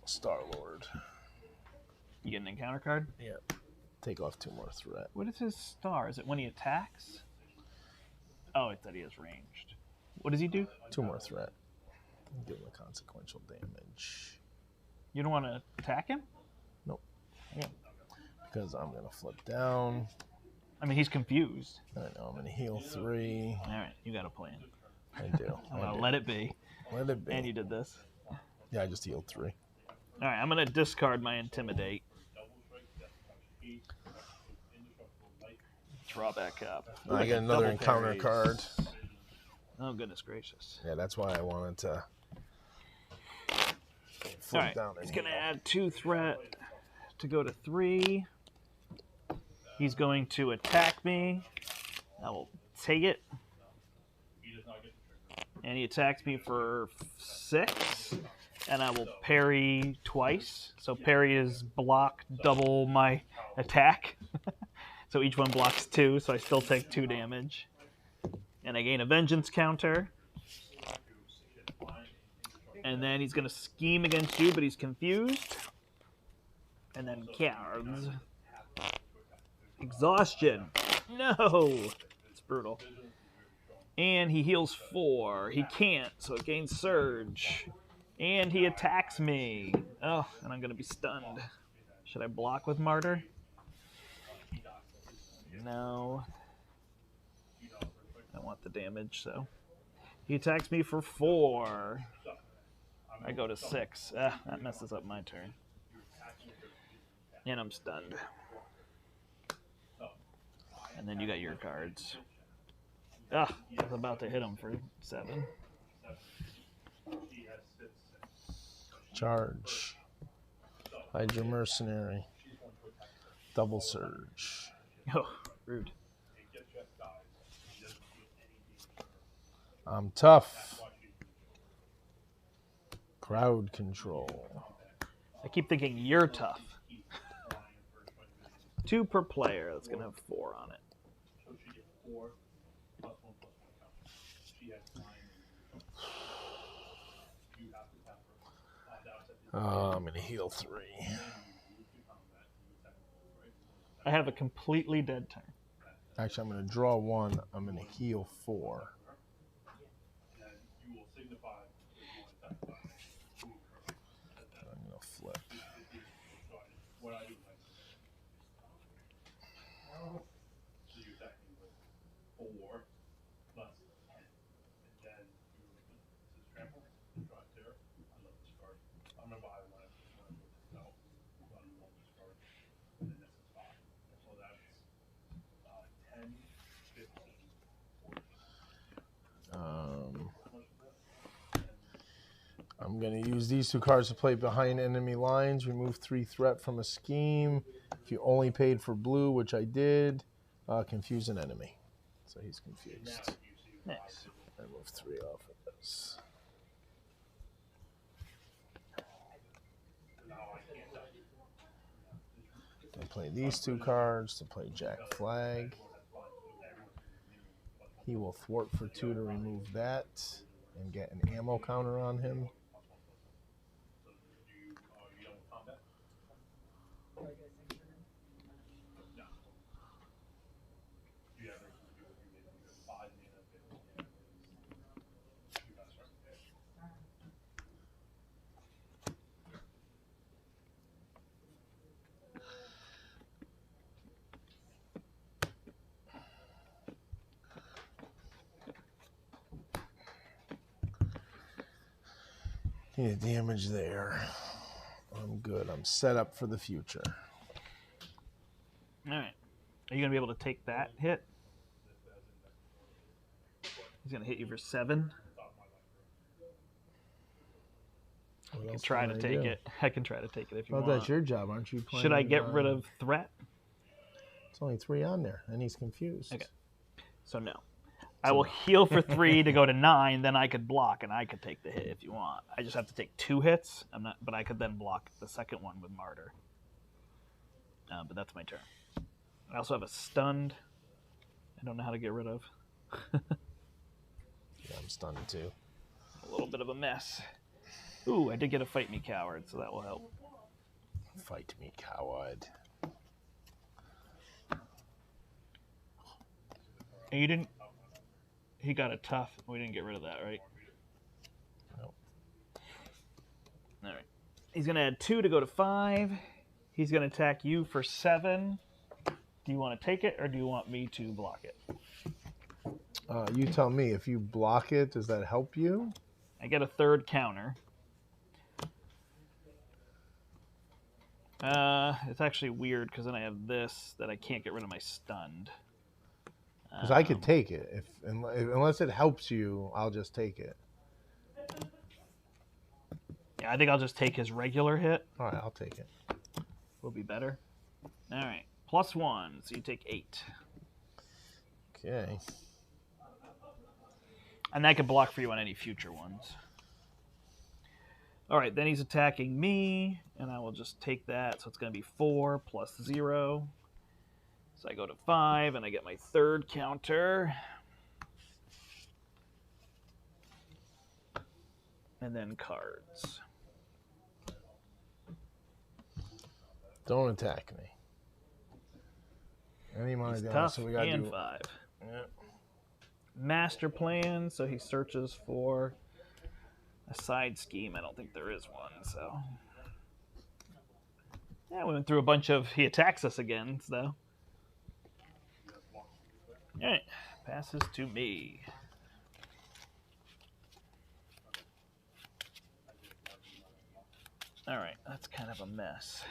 Star-Lord. You get an encounter card? Yep. Take off 2 more threat. What is his star? Is it when he attacks? Oh, it's that he is ranged. What does he do? 2 more threat. Give him a consequential damage. You don't want to attack him? Nope. Yeah. Because I'm going to flip down. I mean, he's confused. I know, I'm going to heal 3. All right, you got a plan. I do. I'm going to let it be. Let it be. And you did this. Yeah, I just healed 3. All right, I'm going to discard my Intimidate. Draw back up. Ooh, I get another encounter card. Oh, goodness gracious. Yeah, that's why I wanted to flip All right, down. he's going to add 2 threat to go to 3. He's going to attack me. I will take it. And he attacks me for 6. And I will parry twice. So parry is block double my attack. So each one blocks 2, so I still take 2 damage. And I gain a vengeance counter. And then he's going to scheme against you, but he's confused. And then cards. Exhaustion. No! It's brutal. And he heals 4. He can't, so it gains surge. And he attacks me. Oh, and I'm going to be stunned. Should I block with Martyr? No. I want the damage, so. He attacks me for 4. I go to 6. That messes up my turn. And I'm stunned. And then you got your cards. I was about to hit him for 7. Charge. Hydra Mercenary. Double Surge. Oh, rude. I'm tough. Crowd control. I keep thinking you're tough. 2 per player. That's going to have 4 on it. I'm going to heal 3. I have a completely dead turn. Actually, I'm going to draw 1. I'm going to heal 4. I'm going to flip. I'm going to use these 2 cards to play behind enemy lines. Remove 3 threat from a scheme. If you only paid for blue, which I did, confuse an enemy. So he's confused. Nice. I move 3 off of this. I play these 2 cards to play Jack Flag. He will thwart for 2 to remove that and get an ammo counter on him. Yeah, damage there. I'm good. I'm set up for the future. All right. Are you going to be able to take that hit? He's going to hit you for 7. I can try to take it. I can try to take it if you want. That's your job, aren't you? Should I get rid of threat? It's only 3 on there, and he's confused. Okay. So no. I will heal for 3 to go to 9, then I could block, and I could take the hit if you want. I just have to take 2 hits, but I could then block the second one with Martyr. But that's my turn. I also have a stunned. I don't know how to get rid of. Yeah, I'm stunned too. A little bit of a mess. Ooh, I did get a Fight Me Coward, so that will help. Fight me, coward. And you didn't... He got a tough. We didn't get rid of that, right? Nope. All right. He's going to add 2 to go to 5. He's going to attack you for 7. Do you want to take it, or do you want me to block it? You tell me. If you block it, does that help you? I get a 3rd counter. It's actually weird, because then I have this that I can't get rid of my stunned. Because I could take it. Unless it helps you, I'll just take it. Yeah, I think I'll just take his regular hit. All right, I'll take it. Will be better. All right. +1, so you take 8. Okay. And that can block for you on any future ones. All right, then he's attacking me, and I will just take that. So it's going to be 4 plus 0. So I go to 5, and I get my third counter. And then cards. Don't attack me. Any amount of He's damage, tough so we gotta and do 5. Yeah. Master plan, so he searches for a side scheme. I don't think there is one, so. Yeah, we went through a bunch of. He attacks us again, so. Alright, passes to me. Alright, that's kind of a mess.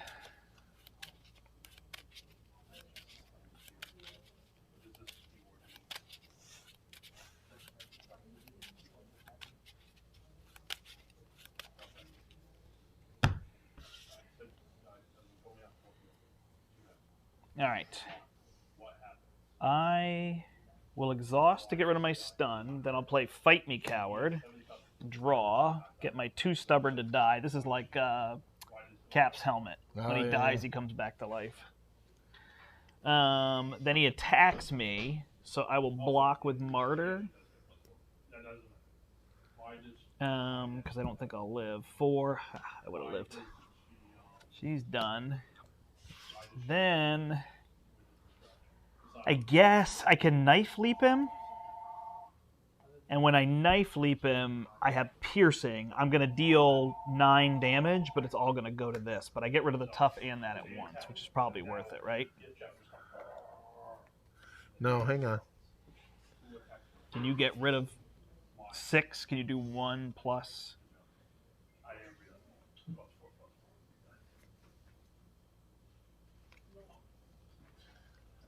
Alright. I will exhaust to get rid of my stun. Then I'll play Fight Me, Coward. Draw. Get my 2 stubborn to die. This is like Cap's helmet. When he dies, he comes back to life. Then he attacks me, so I will block with Martyr. Because I don't think I'll live. 4. I would have lived. She's done. Then I guess I can knife leap him. And when I knife leap him, I have piercing. I'm going to deal 9 damage, but it's all going to go to this. But I get rid of the tough and that at once, which is probably worth it, right? No, hang on. Can you get rid of 6? Can you do 1 plus?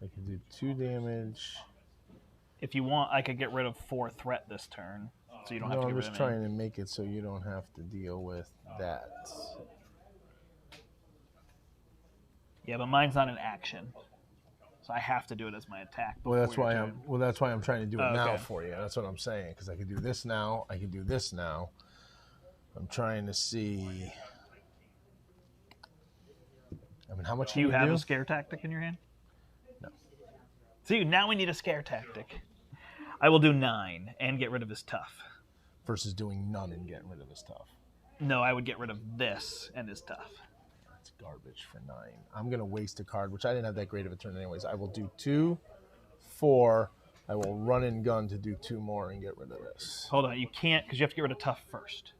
I can do 2 damage. If you want, I could get rid of 4 threat this turn, so you don't have to get rid of I'm just trying to make it so you don't have to deal with that. Yeah, but mine's not an action, so I have to do it as my attack. Well, that's why I'm trying to do it now okay. for you. That's what I'm saying, because I can do this now. I can do this now. I'm trying to see. I mean, how much do you have a scare tactic in your hand? No. See, now we need a scare tactic. I will do 9 and get rid of his tough. Versus doing none and getting rid of his tough. No, I would get rid of this and his tough. That's garbage for 9. I'm going to waste a card, which I didn't have that great of a turn anyways. I will do 2, 4. I will run and gun to do 2 more and get rid of this. Hold on, you can't because you have to get rid of tough first.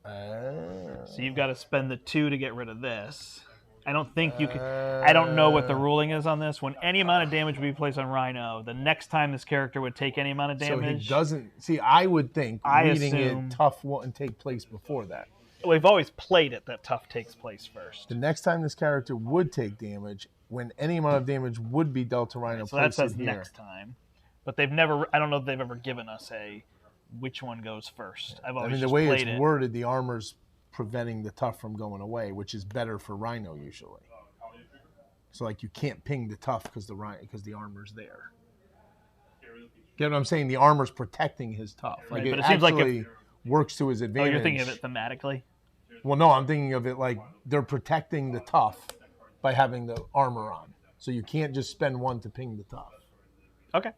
So you've got to spend the 2 to get rid of this. I don't think you can. I don't know what the ruling is on this. When any amount of damage would be placed on Rhino, the next time this character would take any amount of damage. So he doesn't. See, I would think reading it tough wouldn't take place before that. We've always played it that tough takes place first. The next time this character would take damage, when any amount of damage would be dealt to Rhino, so that says next time. But they've never. I don't know if they've ever given us a which one goes first. I've always the way played it's worded, the armor's preventing the tough from going away, which is better for Rhino usually. So like you can't ping the tough because the armor's there. Get what I'm saying? The armor's protecting his tough. Like right, it seems like it works to his advantage. Oh, you're thinking of it thematically? Well, no, I'm thinking of it like they're protecting the tough by having the armor on. So you can't just spend 1 to ping the tough. Okay.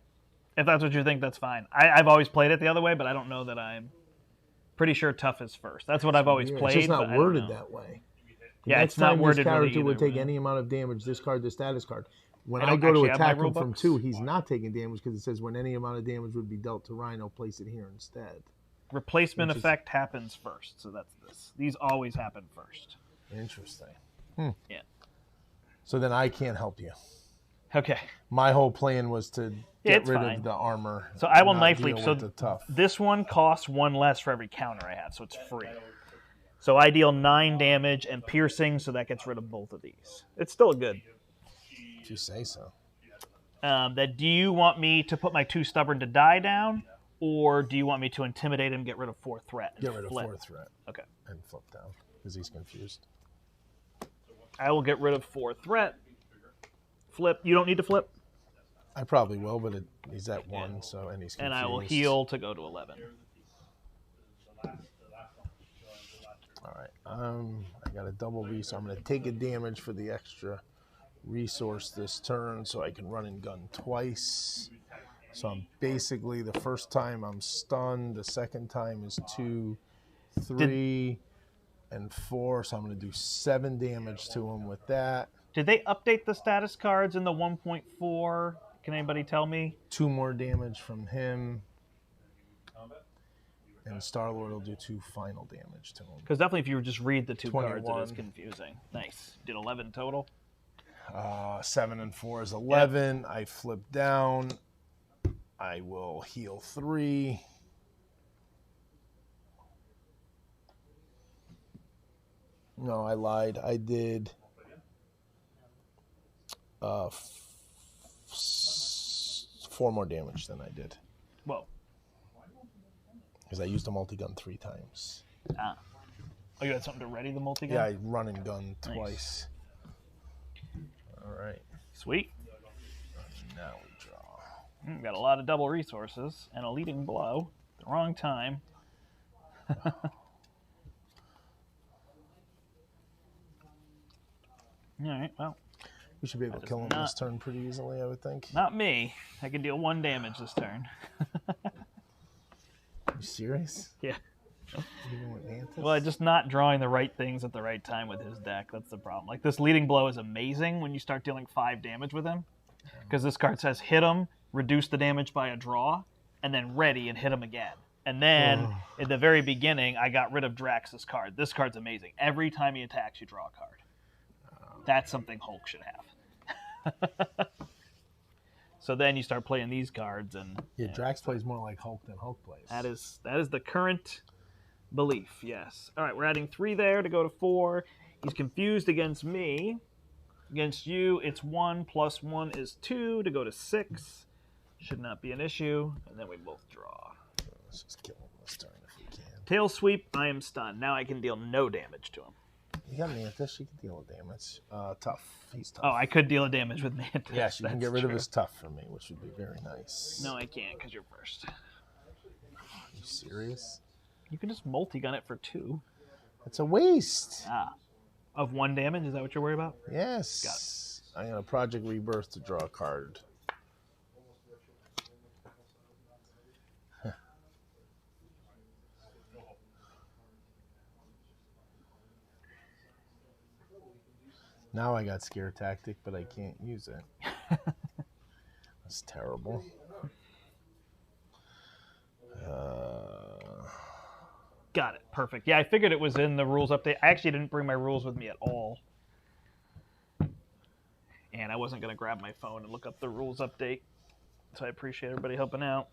If that's what you think, that's fine. I've always played it the other way, but I don't know that I'm pretty sure tough is first. That's what I've always played. It's just not worded that way. Yeah, it's not worded. This character would take any amount of damage. Discard the status card. When I go to attack him from 2, he's not taking damage because it says when any amount of damage would be dealt to Rhino, place it here instead. Replacement effect happens first, so that's this. These always happen first. Interesting. Yeah. So then I can't help you. Okay. My whole plan was to get rid of the armor. So I will knife leap. So this one costs 1 less for every counter I have, so it's free. So I deal 9 damage and piercing, so that gets rid of both of these. It's still good. If you say so. Do you want me to put my 2 stubborn to die down, or do you want me to intimidate him, get rid of 4 threat? Get rid of 4 threat. Okay. And flip down because he's confused. I will get rid of 4 threat. Flip. You don't need to flip. I probably will, but he's at 1, so and he's confused. And I will heal to go to 11. All right. I got a double V, so I'm going to take a damage for the extra resource this turn, so I can run and gun twice. So I'm basically, the first time I'm stunned, the second time is 2, 3, and 4. So I'm going to do 7 damage to him with that. Did they update the status cards in the 1.4? Can anybody tell me? 2 more damage from him. And Star-Lord will do 2 final damage to him. Because definitely if you just read the 2 cards, 21. it is confusing. Nice. Did 11 total? 7 and 4 is 11. Yep. I flip down. I will heal 3. No, I lied. I did 4 more damage than I did. Whoa. Because I used a multi-gun 3 times. Ah. Oh, you had something to ready the multi-gun? Yeah, I run and gun twice. All right. Sweet. Now we draw. Got a lot of double resources and a leading blow. The wrong time. All right, well. We should be able to kill him this turn pretty easily, I would think. Not me. I can deal 1 damage this turn. Are you serious? Yeah. Even with Mantis? Well, I'm just not drawing the right things at the right time with his deck. That's the problem. Like, this leading blow is amazing when you start dealing 5 damage with him. Because this card says hit him, reduce the damage by a draw, and then ready and hit him again. And then, at the very beginning, I got rid of Drax's card. This card's amazing. Every time he attacks, you draw a card. That's something Hulk should have. So then you start playing these cards, and yeah, Drax plays more like Hulk than Hulk plays. That is the current belief. Yes. All right, we're adding 3 there to go to 4. He's confused against me. Against you, it's 1 plus 1 is 2 to go to 6. Should not be an issue. And then we both draw. Let's just kill him this turn if we can. Tail sweep. I am stunned. Now I can deal no damage to him. You got Mantis. She can deal with damage. Tough. He's tough. Oh, I could deal a damage with Mantis. Yeah, she can get rid of his tough for me, which would be very nice. No, I can't because you're first. Are you serious? You can just multi-gun it for 2. It's a waste. Ah. Of 1 damage? Is that what you're worried about? Yes. Got it. I'm going to Project Rebirth to draw a card. Now I got Scare Tactic, but I can't use it. That's terrible. Got it. Perfect. Yeah, I figured it was in the rules update. I actually didn't bring my rules with me at all. And I wasn't going to grab my phone and look up the rules update. So I appreciate everybody helping out.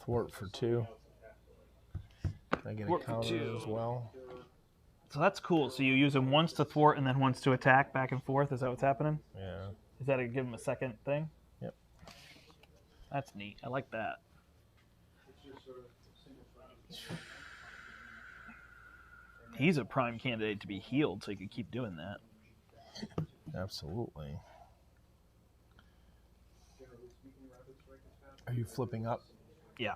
Thwart for 2. I get a counter as well. So that's cool. So you use him once to thwart and then once to attack back and forth. Is that what's happening? Yeah. Is that to give him a second thing? Yep. That's neat. I like that. He's a prime candidate to be healed, so you could keep doing that. Absolutely. Are you flipping up? Yeah.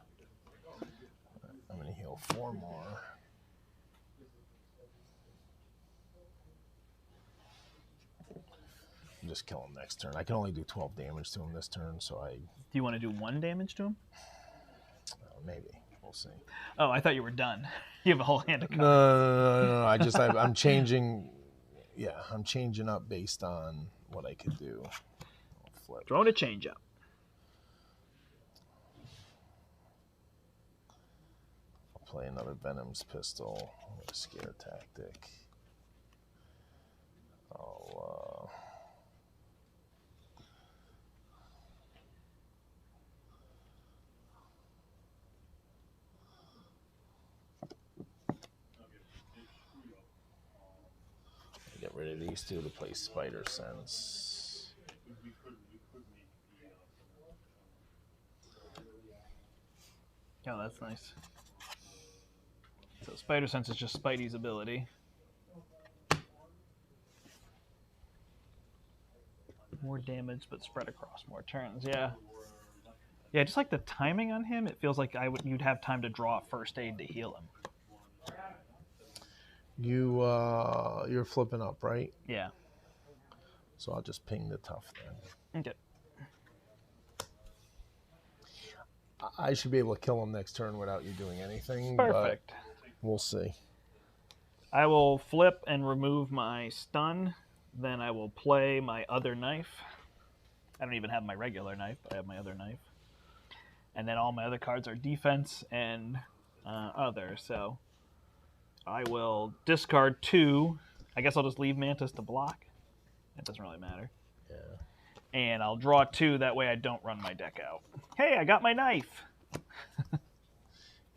I'm going to heal 4 more. Just kill him next turn. I can only do 12 damage to him this turn, so I... Do you want to do 1 damage to him? Maybe. We'll see. Oh, I thought you were done. You have a whole hand of cards. No. I'm changing... Yeah, I'm changing up based on what I could do. I'll flip. Throwing a change up. I'll play another Venom's pistol with a Scare Tactic. I'll... of these two to play Spider Sense. Oh, that's nice. So Spider Sense is just Spidey's ability. More damage, but spread across more turns. Yeah. Yeah, just like the timing on him, it feels like you'd have time to draw first aid to heal him. You're flipping up, right? Yeah. So I'll just ping the tough then. Okay. I should be able to kill him next turn without you doing anything. Perfect. But we'll see. I will flip and remove my stun. Then I will play my other knife. I don't even have my regular knife, but I have my other knife. And then all my other cards are defense and other. So I will discard 2. I guess I'll just leave Mantis to block. It doesn't really matter. Yeah. And I'll draw 2. That way I don't run my deck out. Hey, I got my knife.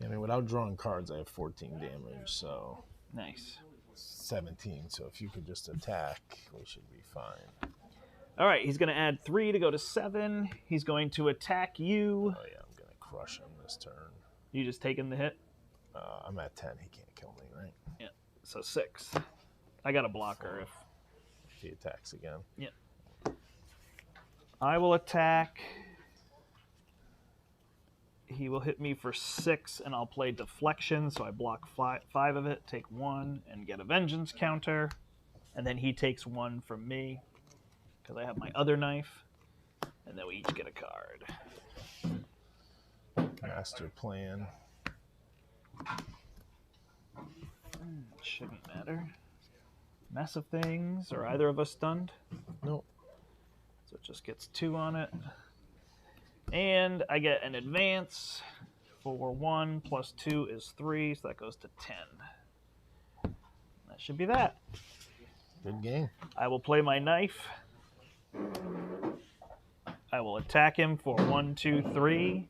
I mean, without drawing cards, I have 14 damage, so... Nice. 17, so if you could just attack, we should be fine. All right, he's going to add 3 to go to 7. He's going to attack you. Oh, yeah, I'm going to crush him this turn. You just taking the hit? I'm at 10. He can't kill me, right? Yeah, so 6. I got a blocker if he attacks again. Yeah. I will attack. He will hit me for 6, and I'll play deflection, so I block 5 of it, take 1, and get a vengeance counter. And then he takes 1 from me, because I have my other knife. And then we each get a card. Master plan. Shouldn't matter. Mess of things. Are either of us stunned? Nope. So it just gets 2 on it. And I get an advance for 1 plus 2 is 3, so that goes to 10. That should be that. Good game. I will play my knife. I will attack him for 1, 2, 3.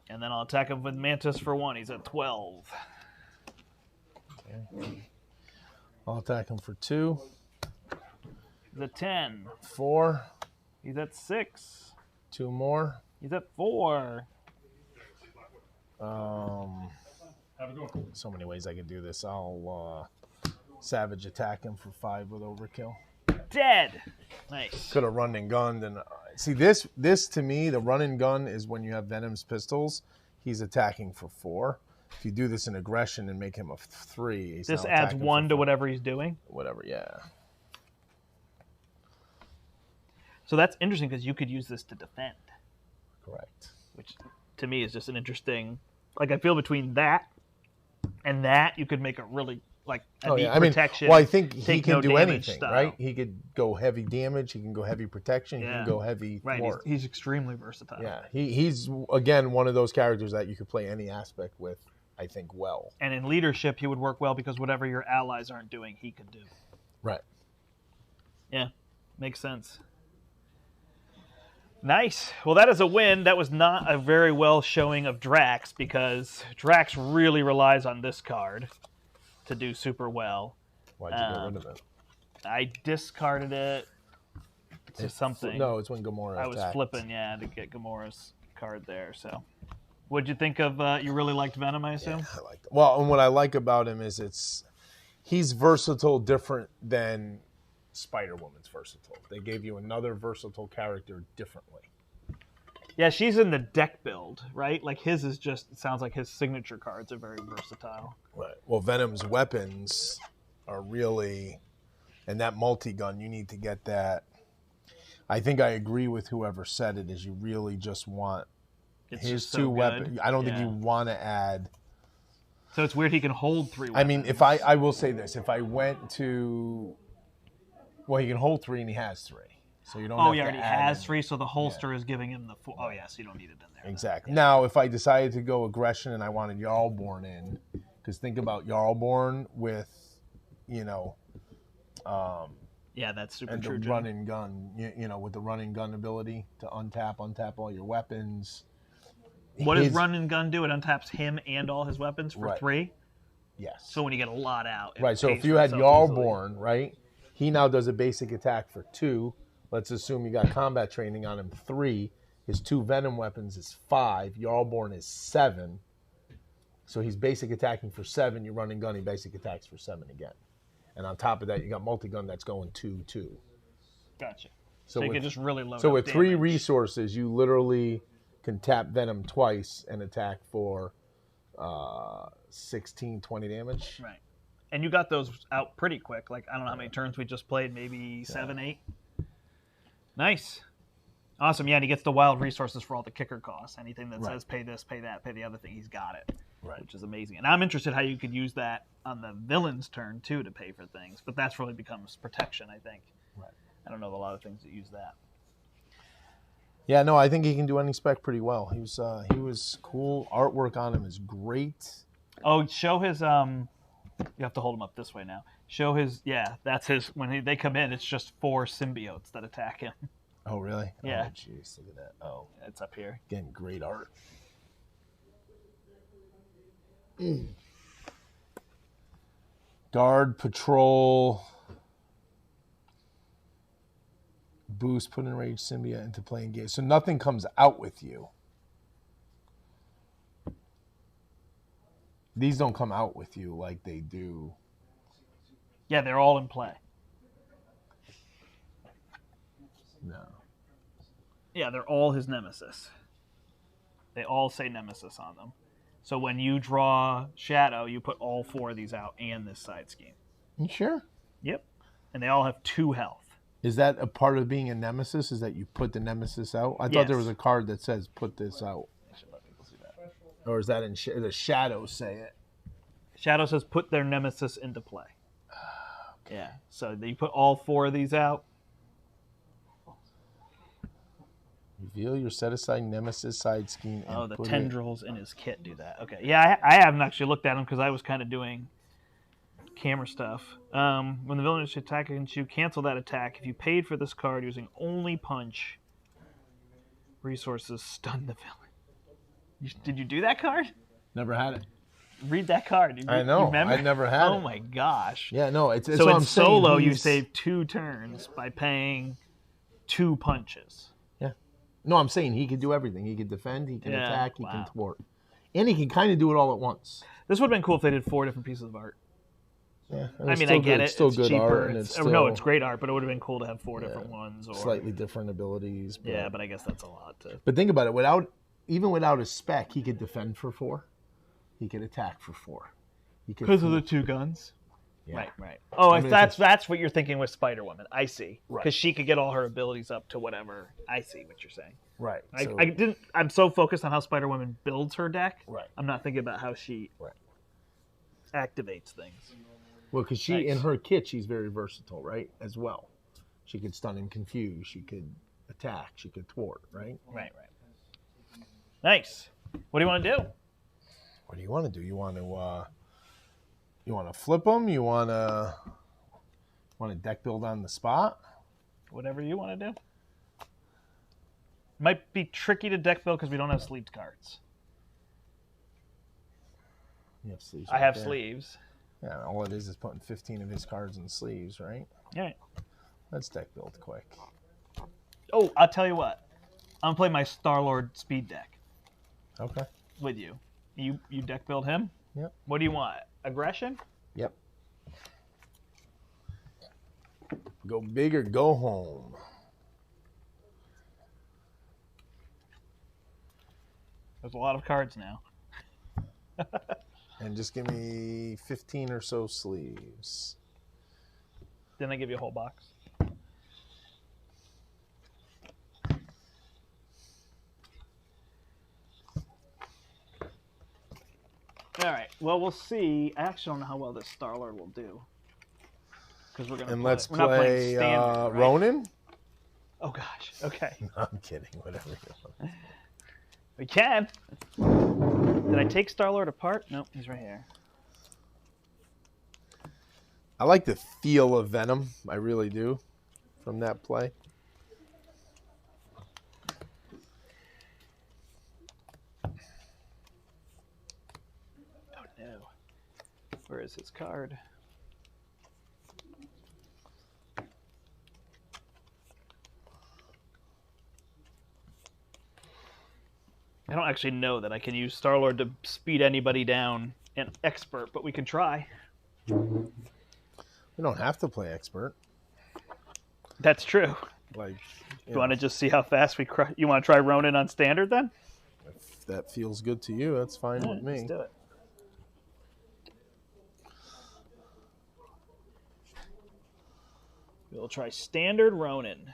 And then I'll attack him with Mantis for 1. He's at 12. Okay. I'll attack him for 2. He's at 10. 4. He's at 6. 2 more. He's at 4. So many ways I could do this. I'll savage attack him for 5 with overkill. Dead. Nice. Could have run and gunned. And see, this to me, the run and gun is when you have Venom's pistols. He's attacking for 4. If you do this in aggression and make him a 3, he's this now adds attacking 1 for to 4. whatever he's doing. Whatever, yeah. So that's interesting because you could use this to defend. Correct. Which to me is just an interesting. Like I feel between that and that, you could make a really like a neat protection. Well, I think he can no do anything, style. right? He could go heavy damage. He can go heavy protection. He can go heavy thwart. He's extremely versatile. Yeah, he's again one of those characters that you could play any aspect with. I think well. And in leadership, he would work well because whatever your allies aren't doing, he could do. Right. Yeah, makes sense. Nice. Well, that is a win. That was not a very well showing of Drax because Drax really relies on this card to do super well. Why'd you get rid of it? I discarded it to something. No, it's when Gamora I was attacked. flipping, to get Gamora's card there. So, what'd you think of? You really liked Venom, I assume. Yeah, I like that. Well, and what I like about him is he's versatile, different than Spider-Woman's versatile. They gave you another versatile character differently. Yeah, she's in the deck build, right? Like his is just, it sounds like his signature cards are very versatile. Right. Well, Venom's weapons are really, and that multi-gun, you need to get that. I think I agree with whoever said it, is you really just want his 2 weapons. I don't think you want to add. So it's weird he can hold 3 weapons. I mean, if I will say this, if I went to, well, he can hold 3 and he has 3. So you don't have he to already add has in. 3, so the holster is giving him the 4. Oh, yeah, so you don't need it in there. Exactly. Now, if I decided to go aggression and I wanted Jarlborn in, because think about Jarlborn with, yeah, that's super and true. the run and gun, with the run and gun ability to untap all your weapons. What does run and gun do? It untaps him and all his weapons for 3? Yes. So when you get a lot out, it Right. So pays if you for had itself easily. Yarlborn, right, he now does a basic attack for 2. Let's assume you got combat training on him 3. His 2 Venom weapons is 5. Yarlborn is 7. So he's basic attacking for 7. You run and gun, he basic attacks for 7 again. And on top of that, you got multi-gun that's going 2-2. Gotcha. So you can just really load So up with 3 damage. resources, you literally can tap Venom twice and attack for 16, 20 damage. Right. And you got those out pretty quick. Like, I don't know how many turns we just played. Maybe 7, 8. Nice. Awesome. Yeah, and he gets the wild resources for all the kicker costs. Anything that says pay this, pay that, pay the other thing, he's got it. Right. Which is amazing. And I'm interested how you could use that on the villain's turn, too, to pay for things. But that's really becomes protection, I think. Right. I don't know of a lot of things that use that. Yeah, no, I think he can do any spec pretty well. He was cool. Artwork on him is great. Oh, show his you have to hold him up this way now. Show his that's his when they come in, it's just 4 symbiotes that attack him. Oh, really? Yeah. Oh, jeez, look at that. Oh, It's up here. again, great art. Guard, patrol, boost, put enraged symbiote into play and engage. So nothing comes out with you. These don't come out with you like they do. Yeah, they're all in play. No. Yeah, they're all his nemesis. They all say nemesis on them. So when you draw Shadow, you put all 4 of these out and this side scheme. You sure? Yep. And they all have 2 health. Is that a part of being a nemesis? Is that you put the nemesis out? I thought there was a card that says put this out. I should let people see that. Or is that in the shadows say it? Shadow says put their nemesis into play. Okay. Yeah. So you put all 4 of these out. Reveal your set-aside nemesis side scheme. And the put tendrils in his kit do that. Okay. Yeah, I haven't actually looked at them because I was kind of doing camera stuff. When the villain is attacking against you, cancel that attack. If you paid for this card using only punch resources, stun the villain. Did you do that card? Never had it. Read that card. I know. You remember? I never had it. Oh my gosh. Yeah, no. It's so what in I'm saying, solo, you save 2 turns by paying 2 punches. Yeah. No, I'm saying he can do everything. He can defend, he can attack, he can thwart. And he can kind of do it all at once. This would have been cool if they did 4 different pieces of art. Yeah, I mean, I get it. It's still it's good cheaper. art. And it's still, no, it's great art, but it would have been cool to have 4 different ones. Or slightly different abilities. But, yeah, but I guess that's a lot. But think about it. Even without a spec, he could defend for 4. He could attack for 4. Because of the 2 guns? Yeah. Right. Oh, I mean, that's what you're thinking with Spider-Woman. I see. Right. Because she could get all her abilities up to whatever. I see what you're saying. Right. I'm so focused on how Spider-Woman builds her deck. Right. I'm not thinking about how she activates things. Well, because in her kit, she's very versatile, right? As well. She could stun and confuse. She could attack. She could thwart, right? Right. Nice. What do you want to do? What do you want to do? You want to flip them? You want to deck build on the spot? Whatever you want to do. Might be tricky to deck build because we don't have sleeved cards. You have sleeves. I have sleeves. Yeah, all it is putting 15 of his cards in sleeves, right? All right. Let's deck build quick. Oh, I'll tell you what. I'm going to play my Star-Lord speed deck. Okay. With you. You deck build him? Yep. What do you want? Aggression? Yep. Go big or go home. There's a lot of cards now. And just give me 15 or so sleeves. Didn't I give you a whole box? All right. Well, we'll see. I actually don't know how well this Star-Lord will do. Because we're let's not playing play standard, right? Ronin. Oh gosh. Okay. No, I'm kidding. Whatever you want. We can. Did I take Star-Lord apart? Nope, he's right here. I like the feel of Venom. I really do. From that play. Oh no. Where is his card? I don't actually know that I can use Star-Lord to speed anybody down an expert, but we can try. We don't have to play expert. That's true. Like, you want to just see how fast we crush? You want to try Ronin on standard then? If that feels good to you, that's fine with me. Let's do it. We'll try standard Ronin.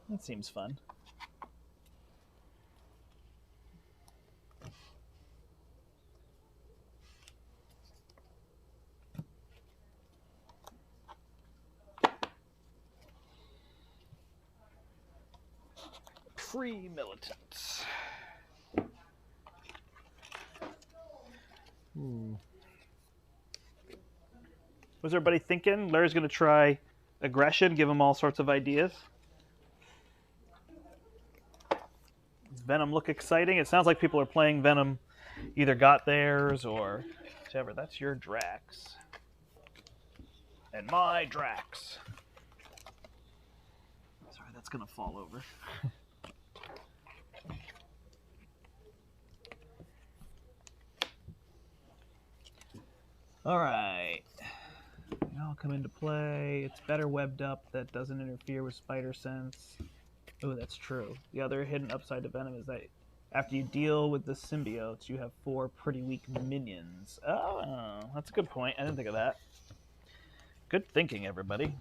That seems fun. Pre-militants. What's everybody thinking? Larry's going to try aggression, give him all sorts of ideas. Does Venom look exciting? It sounds like people are playing Venom, either got theirs or whichever. That's your Drax. And my Drax. Sorry, that's going to fall over. All right. They all come into play. It's better webbed up. That doesn't interfere with spider sense. Oh, that's true. The other hidden upside to Venom is that after you deal with the symbiotes, you have 4 pretty weak minions. Oh, that's a good point. I didn't think of that. Good thinking, everybody.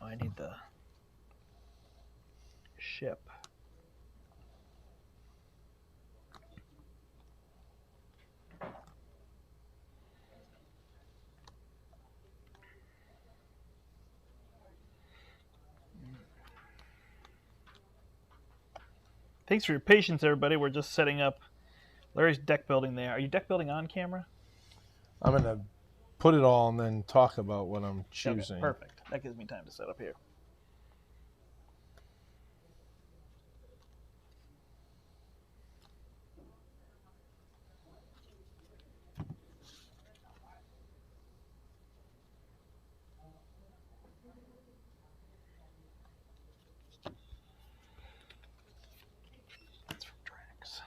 Oh, I need the ship. Thanks for your patience, everybody. We're just setting up. Larry's deck building there. Are you deck building on camera? I'm going to put it all and then talk about what I'm choosing. Okay, perfect. That gives me time to set up here. That's from Drax.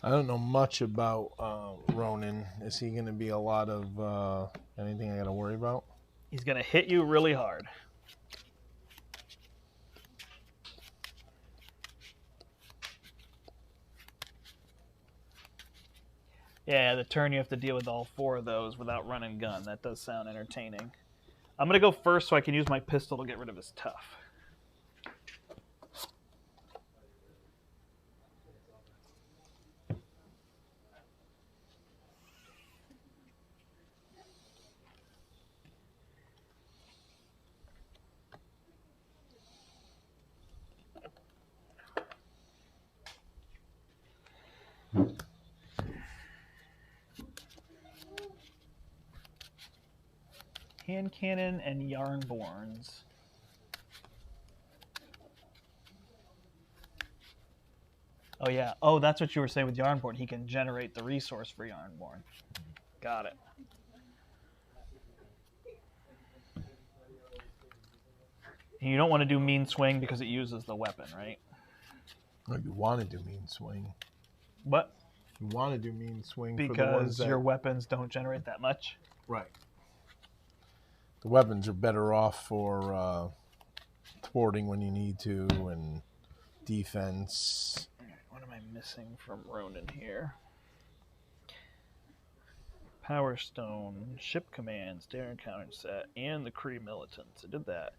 I don't know much about Ronin. Is he going to be a lot of anything I got to worry about? He's going to hit you really hard. Yeah, the turn you have to deal with all 4 of those without run and gun. That does sound entertaining. I'm going to go first so I can use my pistol to get rid of his tough. Hand cannon and Yarnborns. Oh, yeah. Oh, that's what you were saying with Yarnborn. He can generate the resource for Yarnborn. Got it. And you don't want to do mean swing because it uses the weapon, right? No, you want to do mean swing. What? You want to do mean swing because for the ones that... your weapons don't generate that much? Right. The weapons are better off for thwarting when you need to and defense. What am I missing from Ronin here? Power Stone, Ship Command, Stare and Counter Set, and the Kree Militants. I did that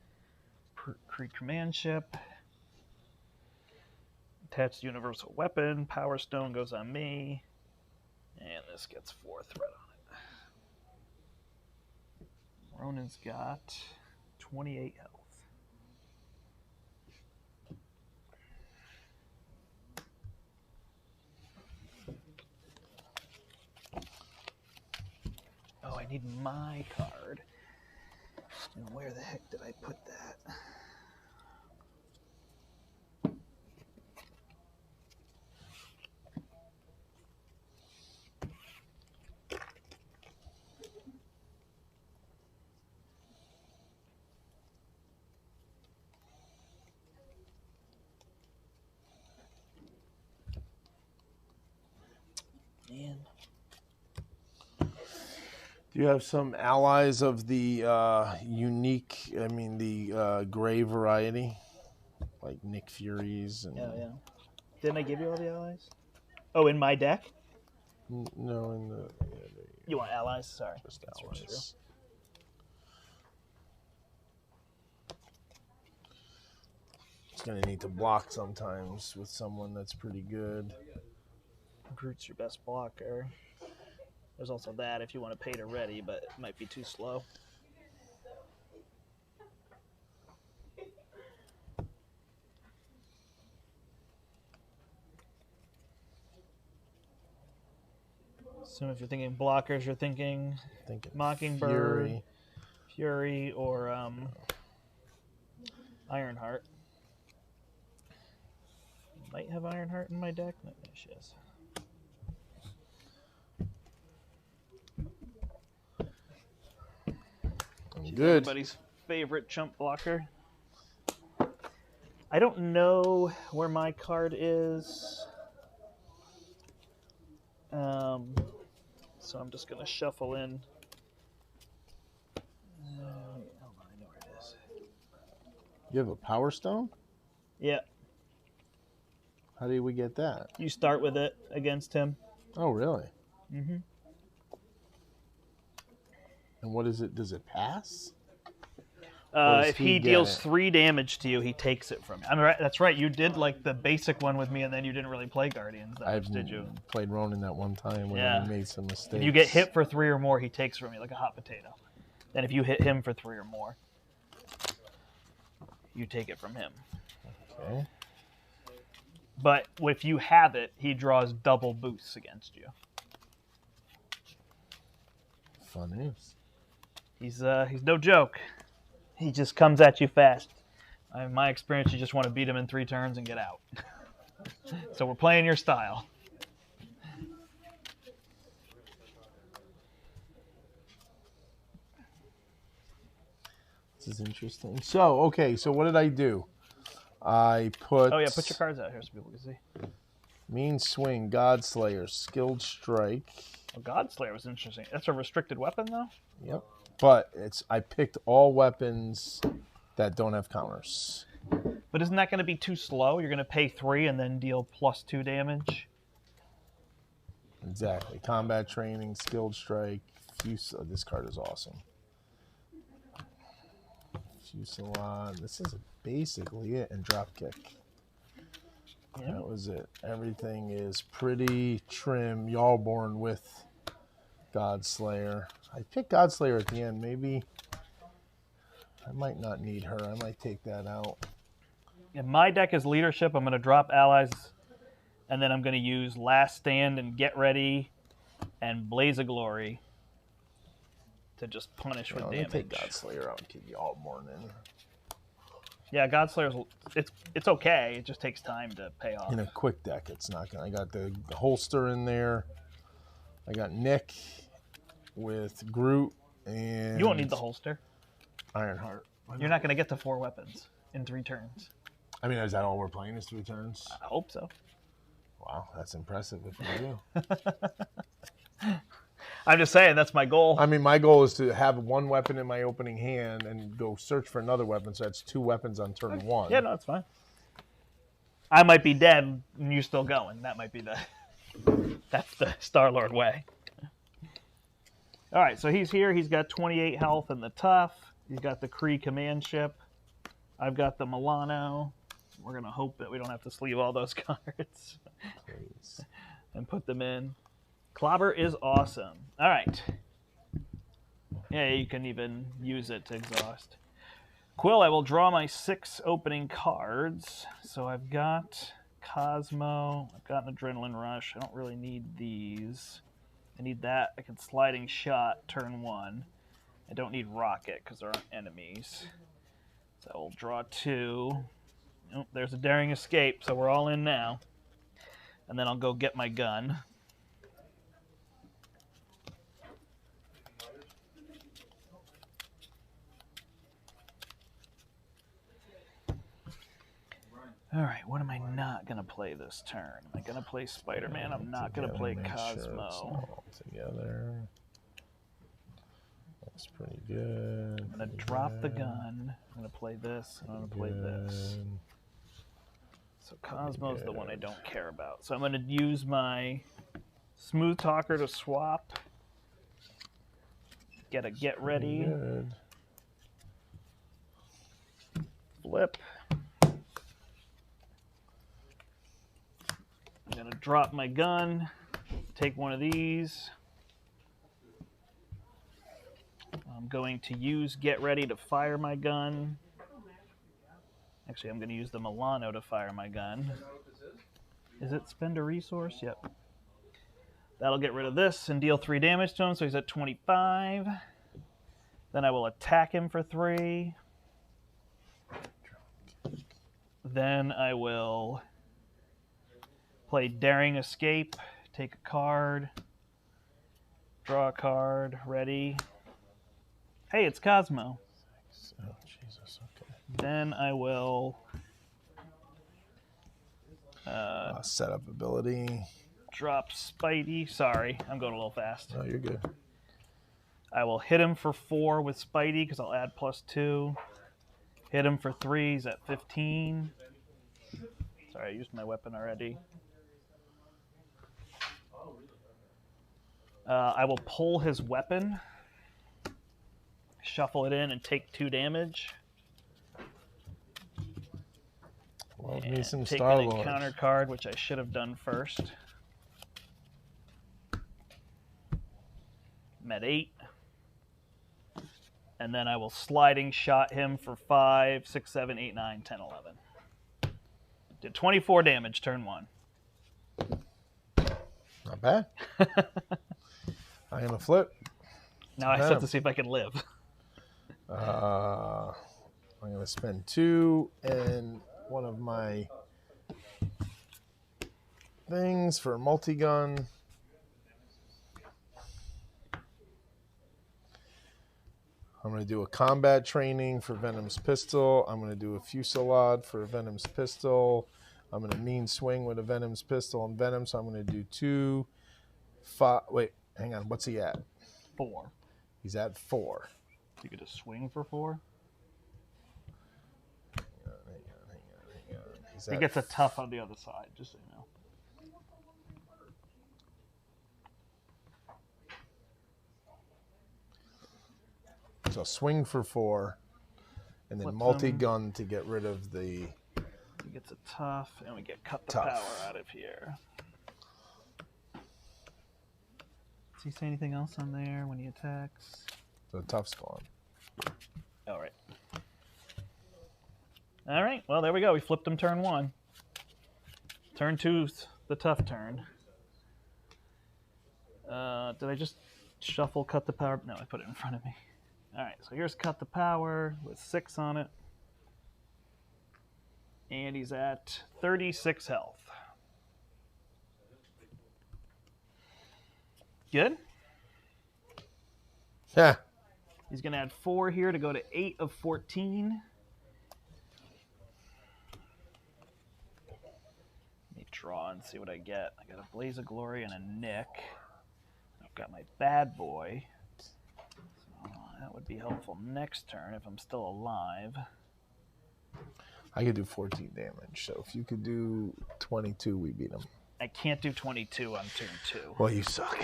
Kree command ship. Attached universal weapon. Power stone goes on me. And this gets 4 threat on it. Ronan's got 28 health. Oh, I need my card. And where the heck did I put that? Man. Do you have some allies of the unique, the gray variety? Like Nick Furies? And... Yeah. Didn't I give you all the allies? Oh, in my deck? No, in the... You want allies? Sorry. Just allies. It's going to need to block sometimes with someone that's pretty good. Groot's your best blocker. There's also that if you want to pay to ready, but it might be too slow. So if you're thinking blockers, you're thinking Mockingbird, Fury or Ironheart. Might have Ironheart in my deck. No, there she is. She's good. Everybody's favorite chump blocker. I don't know where my card is. So I'm just going to shuffle in. Hold on, I know where it is. You have a Power Stone? Yeah. How do we get that? You start with it against him. Oh, really? Mm-hmm. And what is it? Does it pass? If he deals 3 damage to you, he takes it from you. I'm right. That's right. You did like the basic one with me, and then you didn't really play Guardians. Did you? Played Ronin that one time when I made some mistakes. If you get hit for 3 or more, he takes from you like a hot potato. Then if you hit him for 3 or more, you take it from him. Okay. But if you have it, he draws double boosts against you. Fun news. He's no joke. He just comes at you fast. In my experience, you just want to beat him in 3 turns and get out. So we're playing your style. This is interesting. So, okay, so what did I do? I put... Oh, yeah, put your cards out here so people can see. Mean Swing, Godslayer, Skilled Strike. Oh, Godslayer was interesting. That's a restricted weapon, though? Yep. But I picked all weapons that don't have counters. But isn't that going to be too slow? You're going to pay 3 and then deal +2 damage? Exactly. Combat Training, Skilled Strike. This card is awesome. Fusillade. This is basically it. And Dropkick. Yeah. That was it. Everything is pretty trim. Yalborn with Godslayer. I picked Godslayer at the end. Maybe I might not need her. I might take that out. In my deck is leadership. I'm going to drop allies, and then I'm going to use Last Stand and Get Ready and Blaze of Glory to just punish with damage. Let me take Godslayer out and keep Yalborn in. Yeah, Godslayer's it's okay. It just takes time to pay off. In a quick deck, it's not gonna. I got the holster in there. I got Nick with Groot and. You won't need the holster. Ironheart. You're not gonna get to 4 weapons in 3 turns. I mean, is that all we're playing? Is 3 turns? I hope so. Wow, that's impressive if you do. I'm just saying that's my goal. I mean, my goal is to have 1 weapon in my opening hand and go search for another weapon. So that's 2 weapons on turn 1. Yeah, no, it's fine. I might be dead and you still going. That might be that's the Star-Lord way. All right, so he's here. He's got 28 health in the tough. He's got the Kree command ship. I've got the Milano. We're going to hope that we don't have to sleeve all those cards. Please. And put them in. Clobber is awesome. All right. Yeah, you can even use it to exhaust. Quill, I will draw my 6 opening cards. So I've got Cosmo. I've got an Adrenaline Rush. I don't really need these. I need that. I can Sliding Shot turn 1. I don't need Rocket because there aren't enemies. So I'll draw 2. Oh, there's a Daring Escape, so we're all in now. And then I'll go get my gun. All right, what am I not going to play this turn? Am I going to play Spider-Man? I'm not going to play Cosmo. Sure all together. That's pretty good. I'm going to drop the gun. I'm going to play this, and I'm going to play this. So Cosmo's the one I don't care about. So I'm going to use my Smooth Talker to swap. Get a Get Ready. Good. Flip. I'm going to drop my gun, take one of these. I'm going to use Get Ready to fire my gun. Actually, I'm going to use the Milano to fire my gun. Is it spend a resource? Yep. That'll get rid of this and deal 3 damage to him, so he's at 25. Then I will attack him for 3. Then I will play Daring Escape, take a card, draw a card, ready. Hey, it's Cosmo. Oh, Jesus, okay. Then I will setup ability. drop Spidey. Sorry, I'm going a little fast. Oh, you're good. I will hit him for 4 with Spidey because I'll add +2. Hit him for 3, he's at 15. Sorry, I used my weapon already. I will pull his weapon, shuffle it in, and take 2 damage. Love me some take Star an Lord. encounter card, which I should have done first. I'm at 8. And then I will Sliding Shot him for 5, 6, 7, 8, 9, 10, 11. Did 24 damage turn 1. Not bad. I'm going to flip. Now I just have to see if I can live. I'm going to spend 2 and one of my things for a multi-gun. I'm going to do a combat training for Venom's pistol. I'm going to do a fusillade for Venom's pistol. I'm going to mean swing with a Venom's pistol and Venom, so I'm going to do 2, 5. Wait, hang on. What's he at? 4. He's at 4. You get a swing for 4? Hang on. He gets a tough on the other side, just so you know. So swing for 4, and then Flip multi-gun to get rid of the... He gets a tough, and we get cut the Tough. power out of here. Does he say anything else on there when he attacks? The tough spawn. All right. All right, well, there we go. We flipped him turn 1. Turn 2's the tough turn. Did I just shuffle cut the power? No, I put it in front of me. All right, so here's cut the power with 6 on it. And he's at 36 health. Good. Yeah. He's going to add 4 here to go to 8 of 14. Let me draw and see what I get. I got a Blaze of Glory and a Nick. I've got my bad boy. So that would be helpful next turn if I'm still alive. I could do 14 damage, so if you could do 22, we beat him. I can't do 22 on turn 2. Well, you suck.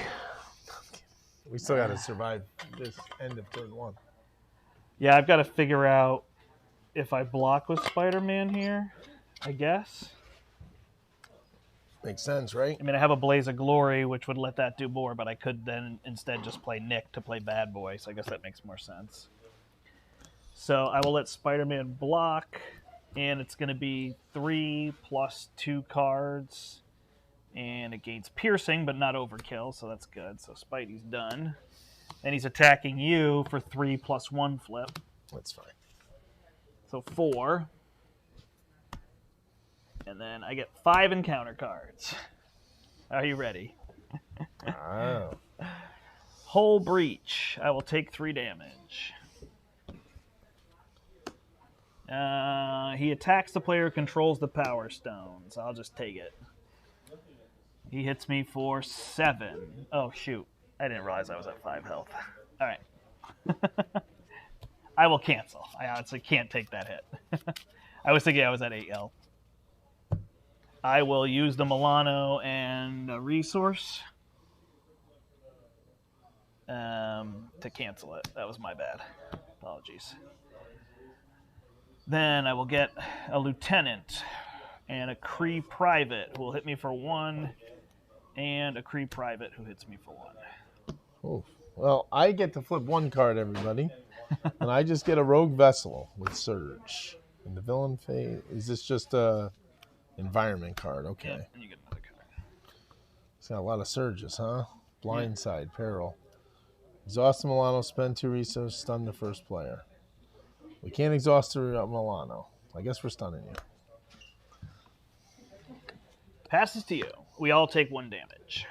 We still got to survive this end of turn 1. Yeah, I've got to figure out if I block with Spider-Man here, I guess. Makes sense, right? I mean, I have a Blaze of Glory, which would let that do more, but I could then instead just play Nick to play Bad Boy, so I guess that makes more sense. So I will let Spider-Man block, and it's going to be 3 plus 2 cards, and it gains piercing, but not overkill, so that's good. So Spidey's done. Then he's attacking you for 3 plus 1 flip. That's fine. So 4. And then I get 5 encounter cards. Are you ready? Oh. Hull Breach. I will take 3 damage. He attacks the player who controls the Power Stones. I'll just take it. He hits me for 7. Oh, shoot. I didn't realize I was at 5 health. All right. I will cancel. I honestly can't take that hit. I was thinking I was at 8 health. I will use the Milano and a resource to cancel it. That was my bad. Apologies. Then I will get a Lieutenant and a Kree Private who will hit me for 1, and a Kree Private who hits me for 1. Oh. Well, I get to flip 1 card, everybody. And I just get a Rogue Vessel with Surge. And the villain phase, is this just a environment card? Okay. Yeah, and you get another card. It's got a lot of surges, huh? Blindside, Peril. Exhaust the Milano, spend 2 resources, stun the first player. We can't exhaust the Milano. I guess we're stunning you. Passes to you. We all take 1 damage.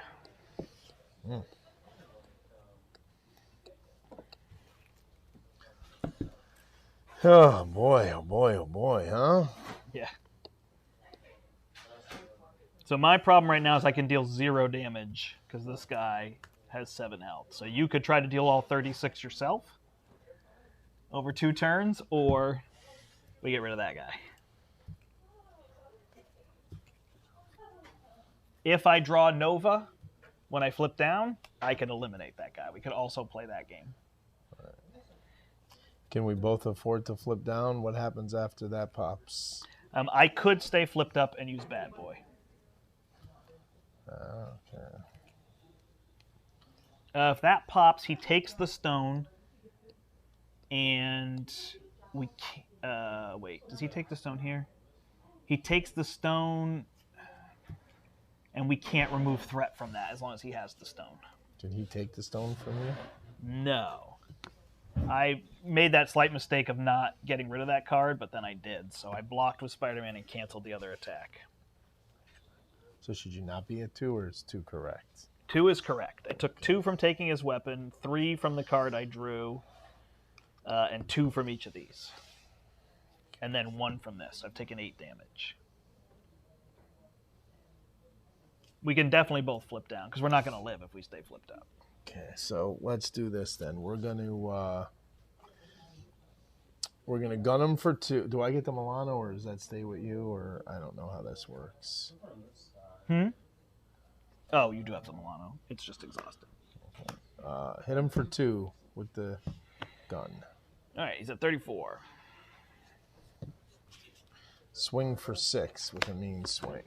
Oh boy, oh boy, oh boy, huh? Yeah. So my problem right now is I can deal 0 damage because this guy has 7 health. So you could try to deal all 36 yourself over 2 turns, or we get rid of that guy. If I draw Nova when I flip down, I can eliminate that guy. We could also play that game. Can we both afford to flip down? What happens after that pops? I could stay flipped up and use Bad Boy. Okay. If that pops, he takes the stone, and we can't, wait, does he take the stone here? He takes the stone, and we can't remove threat from that as long as he has the stone. Did he take the stone from you? No. I made that slight mistake of not getting rid of that card, but then I did. So I blocked with Spider-Man and canceled the other attack. So should you not be at 2, or is 2 correct? 2 is correct. I took 2 from taking his weapon, 3 from the card I drew, and 2 from each of these. And then 1 from this. I've taken 8 damage. We can definitely both flip down, because we're not going to live if we stay flipped up. Okay, so let's do this then. We're gonna gun him for 2. Do I get the Milano, or does that stay with you? Or I don't know how this works. Oh, you do have the Milano. It's just exhausted. Hit him for 2 with the gun. All right, he's at 34. Swing for 6 with a mean swing.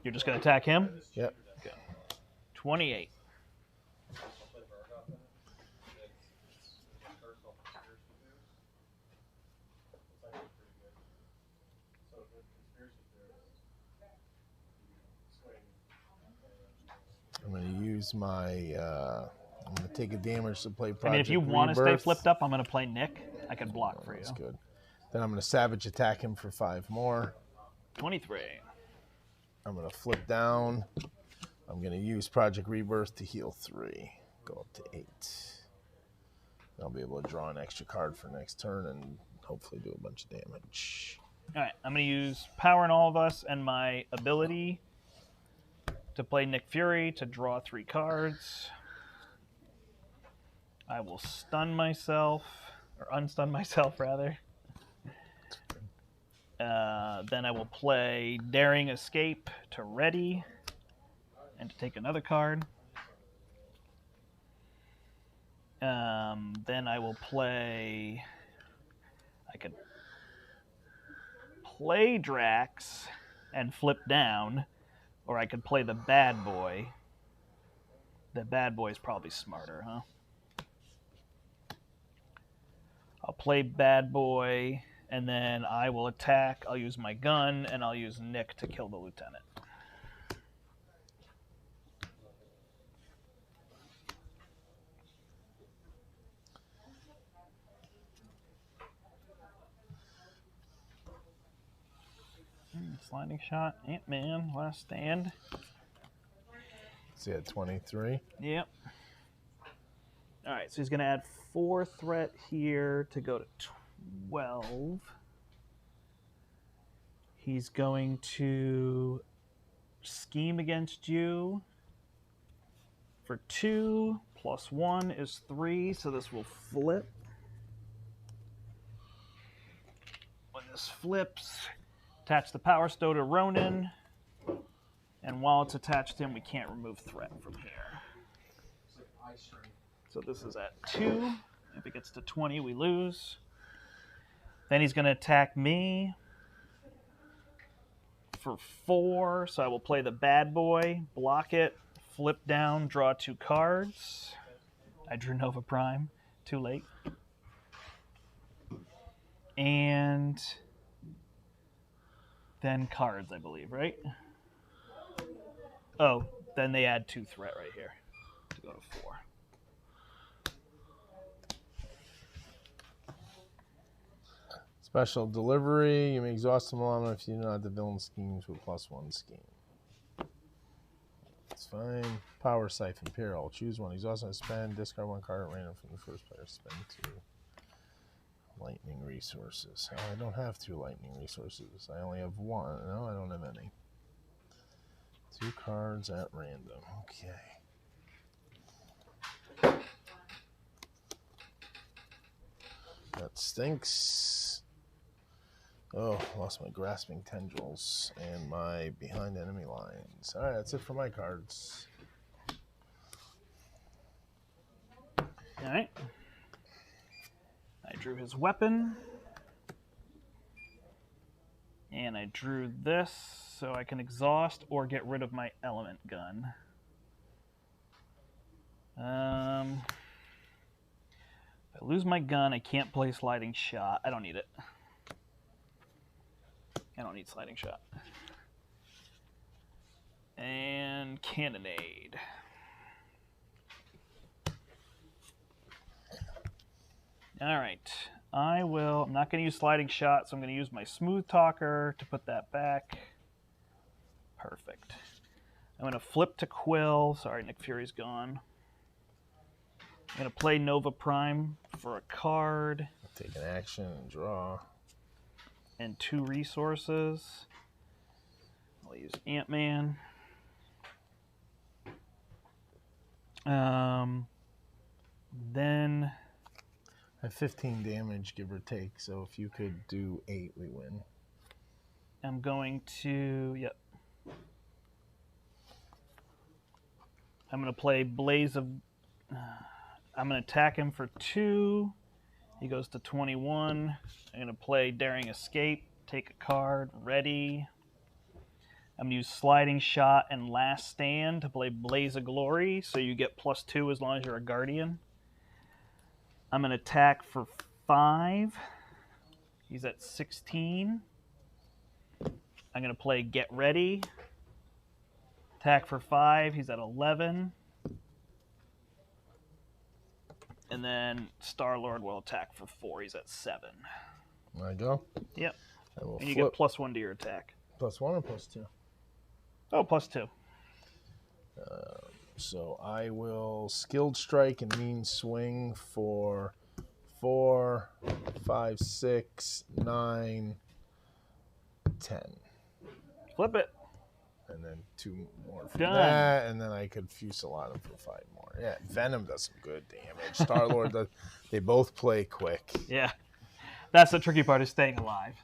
You're just going to attack him? Yep. Okay. 28. I'm going to use my... I'm going to take a damage to play Project I mean, if you want to stay flipped up, I'm going to play Nick. I can block for you. That's good. Then I'm going to Savage attack him for 5 more. 23. I'm going to flip down. I'm going to use Project Rebirth to heal 3. Go up to 8. I'll be able to draw an extra card for next turn and hopefully do a bunch of damage. All right, I'm going to use Power in All of Us and my ability to play Nick Fury to draw 3 cards. I will stun myself, or unstun myself, rather. Then I will play Daring Escape to ready and to take another card. Then I will play... play Drax and flip down, or I could play the bad boy. The bad boy is probably smarter, huh? I'll play bad boy, and then I will attack. I'll use my gun, and I'll use Nick to kill the lieutenant. Sliding shot, Ant-Man, last stand. So you had 23. Yep. All right, so he's going to add 4 threat here to go to 12. He's going to scheme against you for 2, plus 1 is 3, so this will flip. When this flips, attach the Power Stone to Ronin, and while it's attached to him, we can't remove threat from here. So this is at 2. If it gets to 20, we lose. Then he's going to attack me for 4, so I will play the bad boy, block it, flip down, draw 2 cards. I drew Nova Prime. Too late. And then cards, I believe, right? Oh, then they add 2 threat right here to go to 4. Special delivery. You may exhaust them all if you do not have the villain schemes with +1 scheme. That's fine. Power Siphon Peril. Choose one. Exhaust and spend. Discard 1 card at random from the first player. Spend 2. Lightning resources. Oh, I don't have 2 lightning resources. I only have 1. No, I don't have any. 2 cards at random. Okay. That stinks. Oh, lost my Grasping Tendrils and my Behind Enemy Lines. All right, that's it for my cards. All right. I drew his weapon. And I drew this so I can exhaust or get rid of my element gun. If I lose my gun, I can't play sliding shot. I don't need it. I don't need sliding shot. And cannonade. All right. I'm not going to use sliding shot, so I'm going to use my smooth talker to put that back. Perfect. I'm going to flip to Quill. Sorry, Nick Fury's gone. I'm going to play Nova Prime for a card. Take an action and draw. And 2 resources. I'll use Ant-Man. Then I have 15 damage, give or take, so if you could do 8, we win. I'm going to, yep. I'm going to play Blaze of, I'm going to attack him for 2. He goes to 21. I'm going to play Daring Escape, take a card, ready. I'm going to use Sliding Shot and Last Stand to play Blaze of Glory, so you get +2 as long as you're a Guardian. I'm going to attack for 5. He's at 16. I'm going to play Get Ready. Attack for 5. He's at 11. And then Star-Lord will attack for 4. He's at 7. I go? Yep. I will and you flip. get +1 to your attack. +1 or +2? Oh, +2. So I will Skilled Strike and Mean Swing for 4, 5, 6, 9, 10. Flip it. And then 2 more for Done. that, and then I could Fusillade him for 5 more. Yeah, Venom does some good damage. Star-Lord does. They both play quick. Yeah. That's the tricky part, is staying alive.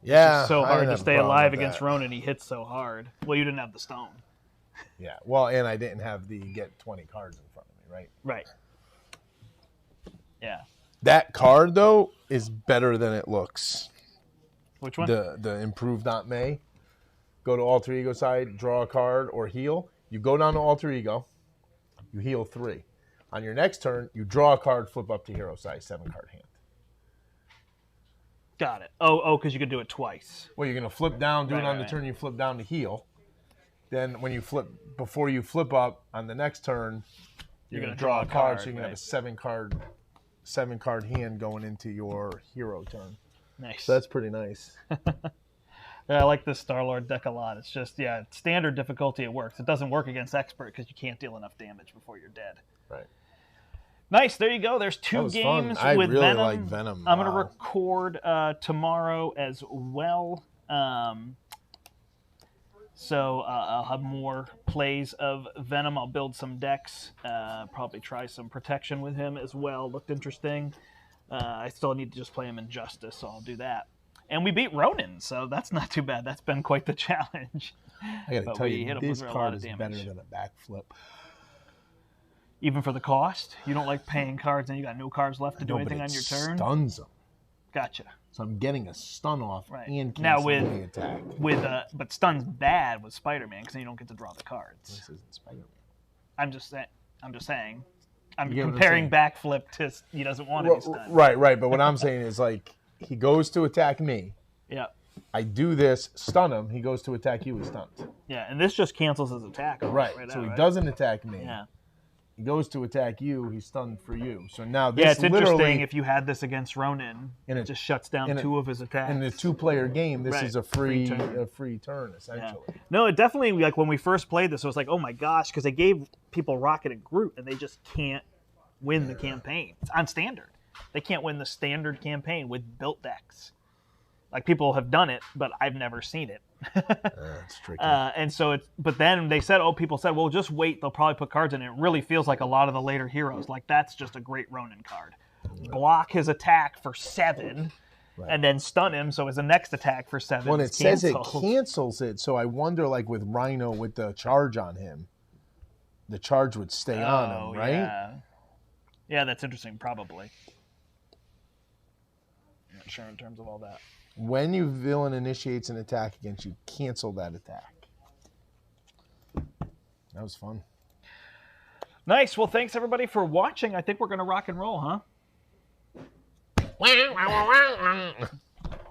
Yeah. It's so I hard didn't to have a stay problem alive with against that. Ronan. He hits so hard. Well, you didn't have the stone. Yeah. Well, and I didn't have the get 20 cards in front of me, right? Right. Yeah. That card, though, is better than it looks. Which one? The improved not May. Go to alter ego side, draw a card or heal. You go down to alter ego, you heal 3. On your next turn, you draw a card, flip up to hero size, 7-card hand. Got it. Oh, because you could do it twice. Well, you're gonna flip down, do it on the right. turn you flip down to heal. Then when you flip, before you flip up on the next turn, you're gonna draw a card, so you can have a 7-card hand going into your hero turn. Nice. So that's pretty nice. Yeah, I like this Star-Lord deck a lot. It's just, standard difficulty, it works. It doesn't work against expert because you can't deal enough damage before you're dead. Right. Nice. There you go. There's 2 games I with really Venom. like Venom. I'm going to record tomorrow as well. So I'll have more plays of Venom. I'll build some decks. Probably try some protection with him as well. Looked interesting. I still need to just play him in Justice, so I'll do that. And we beat Ronin, so that's not too bad. That's been quite the challenge. I got to tell you, this card is better than a backflip. Even for the cost? You don't like paying cards and you got no cards left to do anything on your turn? Stuns them. Gotcha. So I'm getting a stun off and now canceling the attack. But stun's bad with Spider-Man because then you don't get to draw the cards. This isn't Spider-Man. I'm just saying. I'm comparing backflip to he doesn't want to be stunned. Right. But what I'm saying is, like, he goes to attack me. Yeah. I do this, stun him. He goes to attack you, he's stunned. Yeah, and this just cancels his attack. Right. So he doesn't attack me. Yeah. He goes to attack you, he's stunned for you. So now this it's interesting if you had this against Ronin, it just shuts down 2 of his attacks. In the 2-player game, this is a free turn, essentially. Yeah. No, it definitely, like when we first played this, it was like, oh my gosh, because they gave people Rocket and Groot, and they just can't win the campaign. It's on standard. They can't win the standard campaign with built decks. Like, people have done it, but I've never seen it. That's tricky. And so but then they said, people said, well, just wait. They'll probably put cards in it. It really feels like a lot of the later heroes. Like, that's just a great Ronin card. Block his attack for 7, and then stun him, so his next attack for 7 Well, it says it canceled. cancels it, so I wonder, like, with Rhino, with the charge on him, the charge would stay on him, right? Yeah, that's interesting, probably. I'm not sure in terms of all that. When your villain initiates an attack against you, cancel that attack. That was fun. Nice. Well, thanks, everybody, for watching. I think we're going to rock and roll, huh?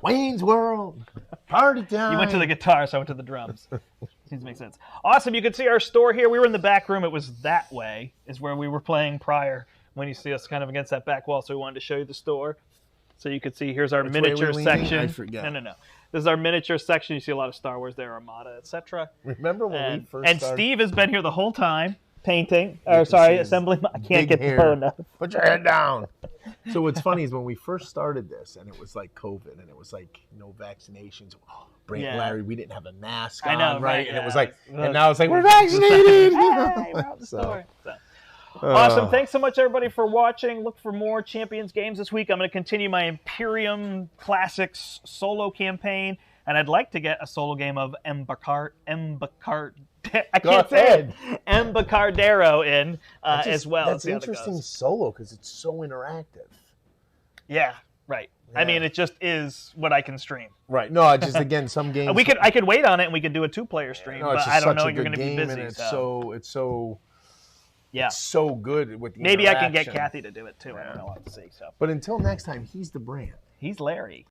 Wayne's World. Party time. You went to the guitar, so I went to the drums. Seems to make sense. Awesome. You can see our store here. We were in the back room. It was that way is where we were playing prior when you see us kind of against that back wall. So we wanted to show you the store. So you can see here's our miniature section. I forget. No. This is our miniature section. You see a lot of Star Wars there, Armada, etc. Remember when we first started? And Steve has been here the whole time painting. Assembling. I can't get the phone up. Put your head down. So what's funny is when we first started this, and it was like COVID, and it was like no vaccinations. Brandt, Larry, we didn't have a mask on, right? And it was like, and now it's like we're vaccinated. Hey, we're out the store. Awesome. Thanks so much, everybody, for watching. Look for more Champions games this week. I'm going to continue my Imperium Classics solo campaign, and I'd like to get a solo game of Embocardero in as well. That's interesting solo because it's so interactive. Yeah, right. Yeah. I mean, it just is what I can stream. Right. No, just again, some games. I could wait on it and we could do a 2-player stream, but I don't know. You're going to be busy. It's so good with the Maybe I can get Kathy to do it too. I don't know. We'll have to see. So. But until next time, he's the Brandt. He's Larry.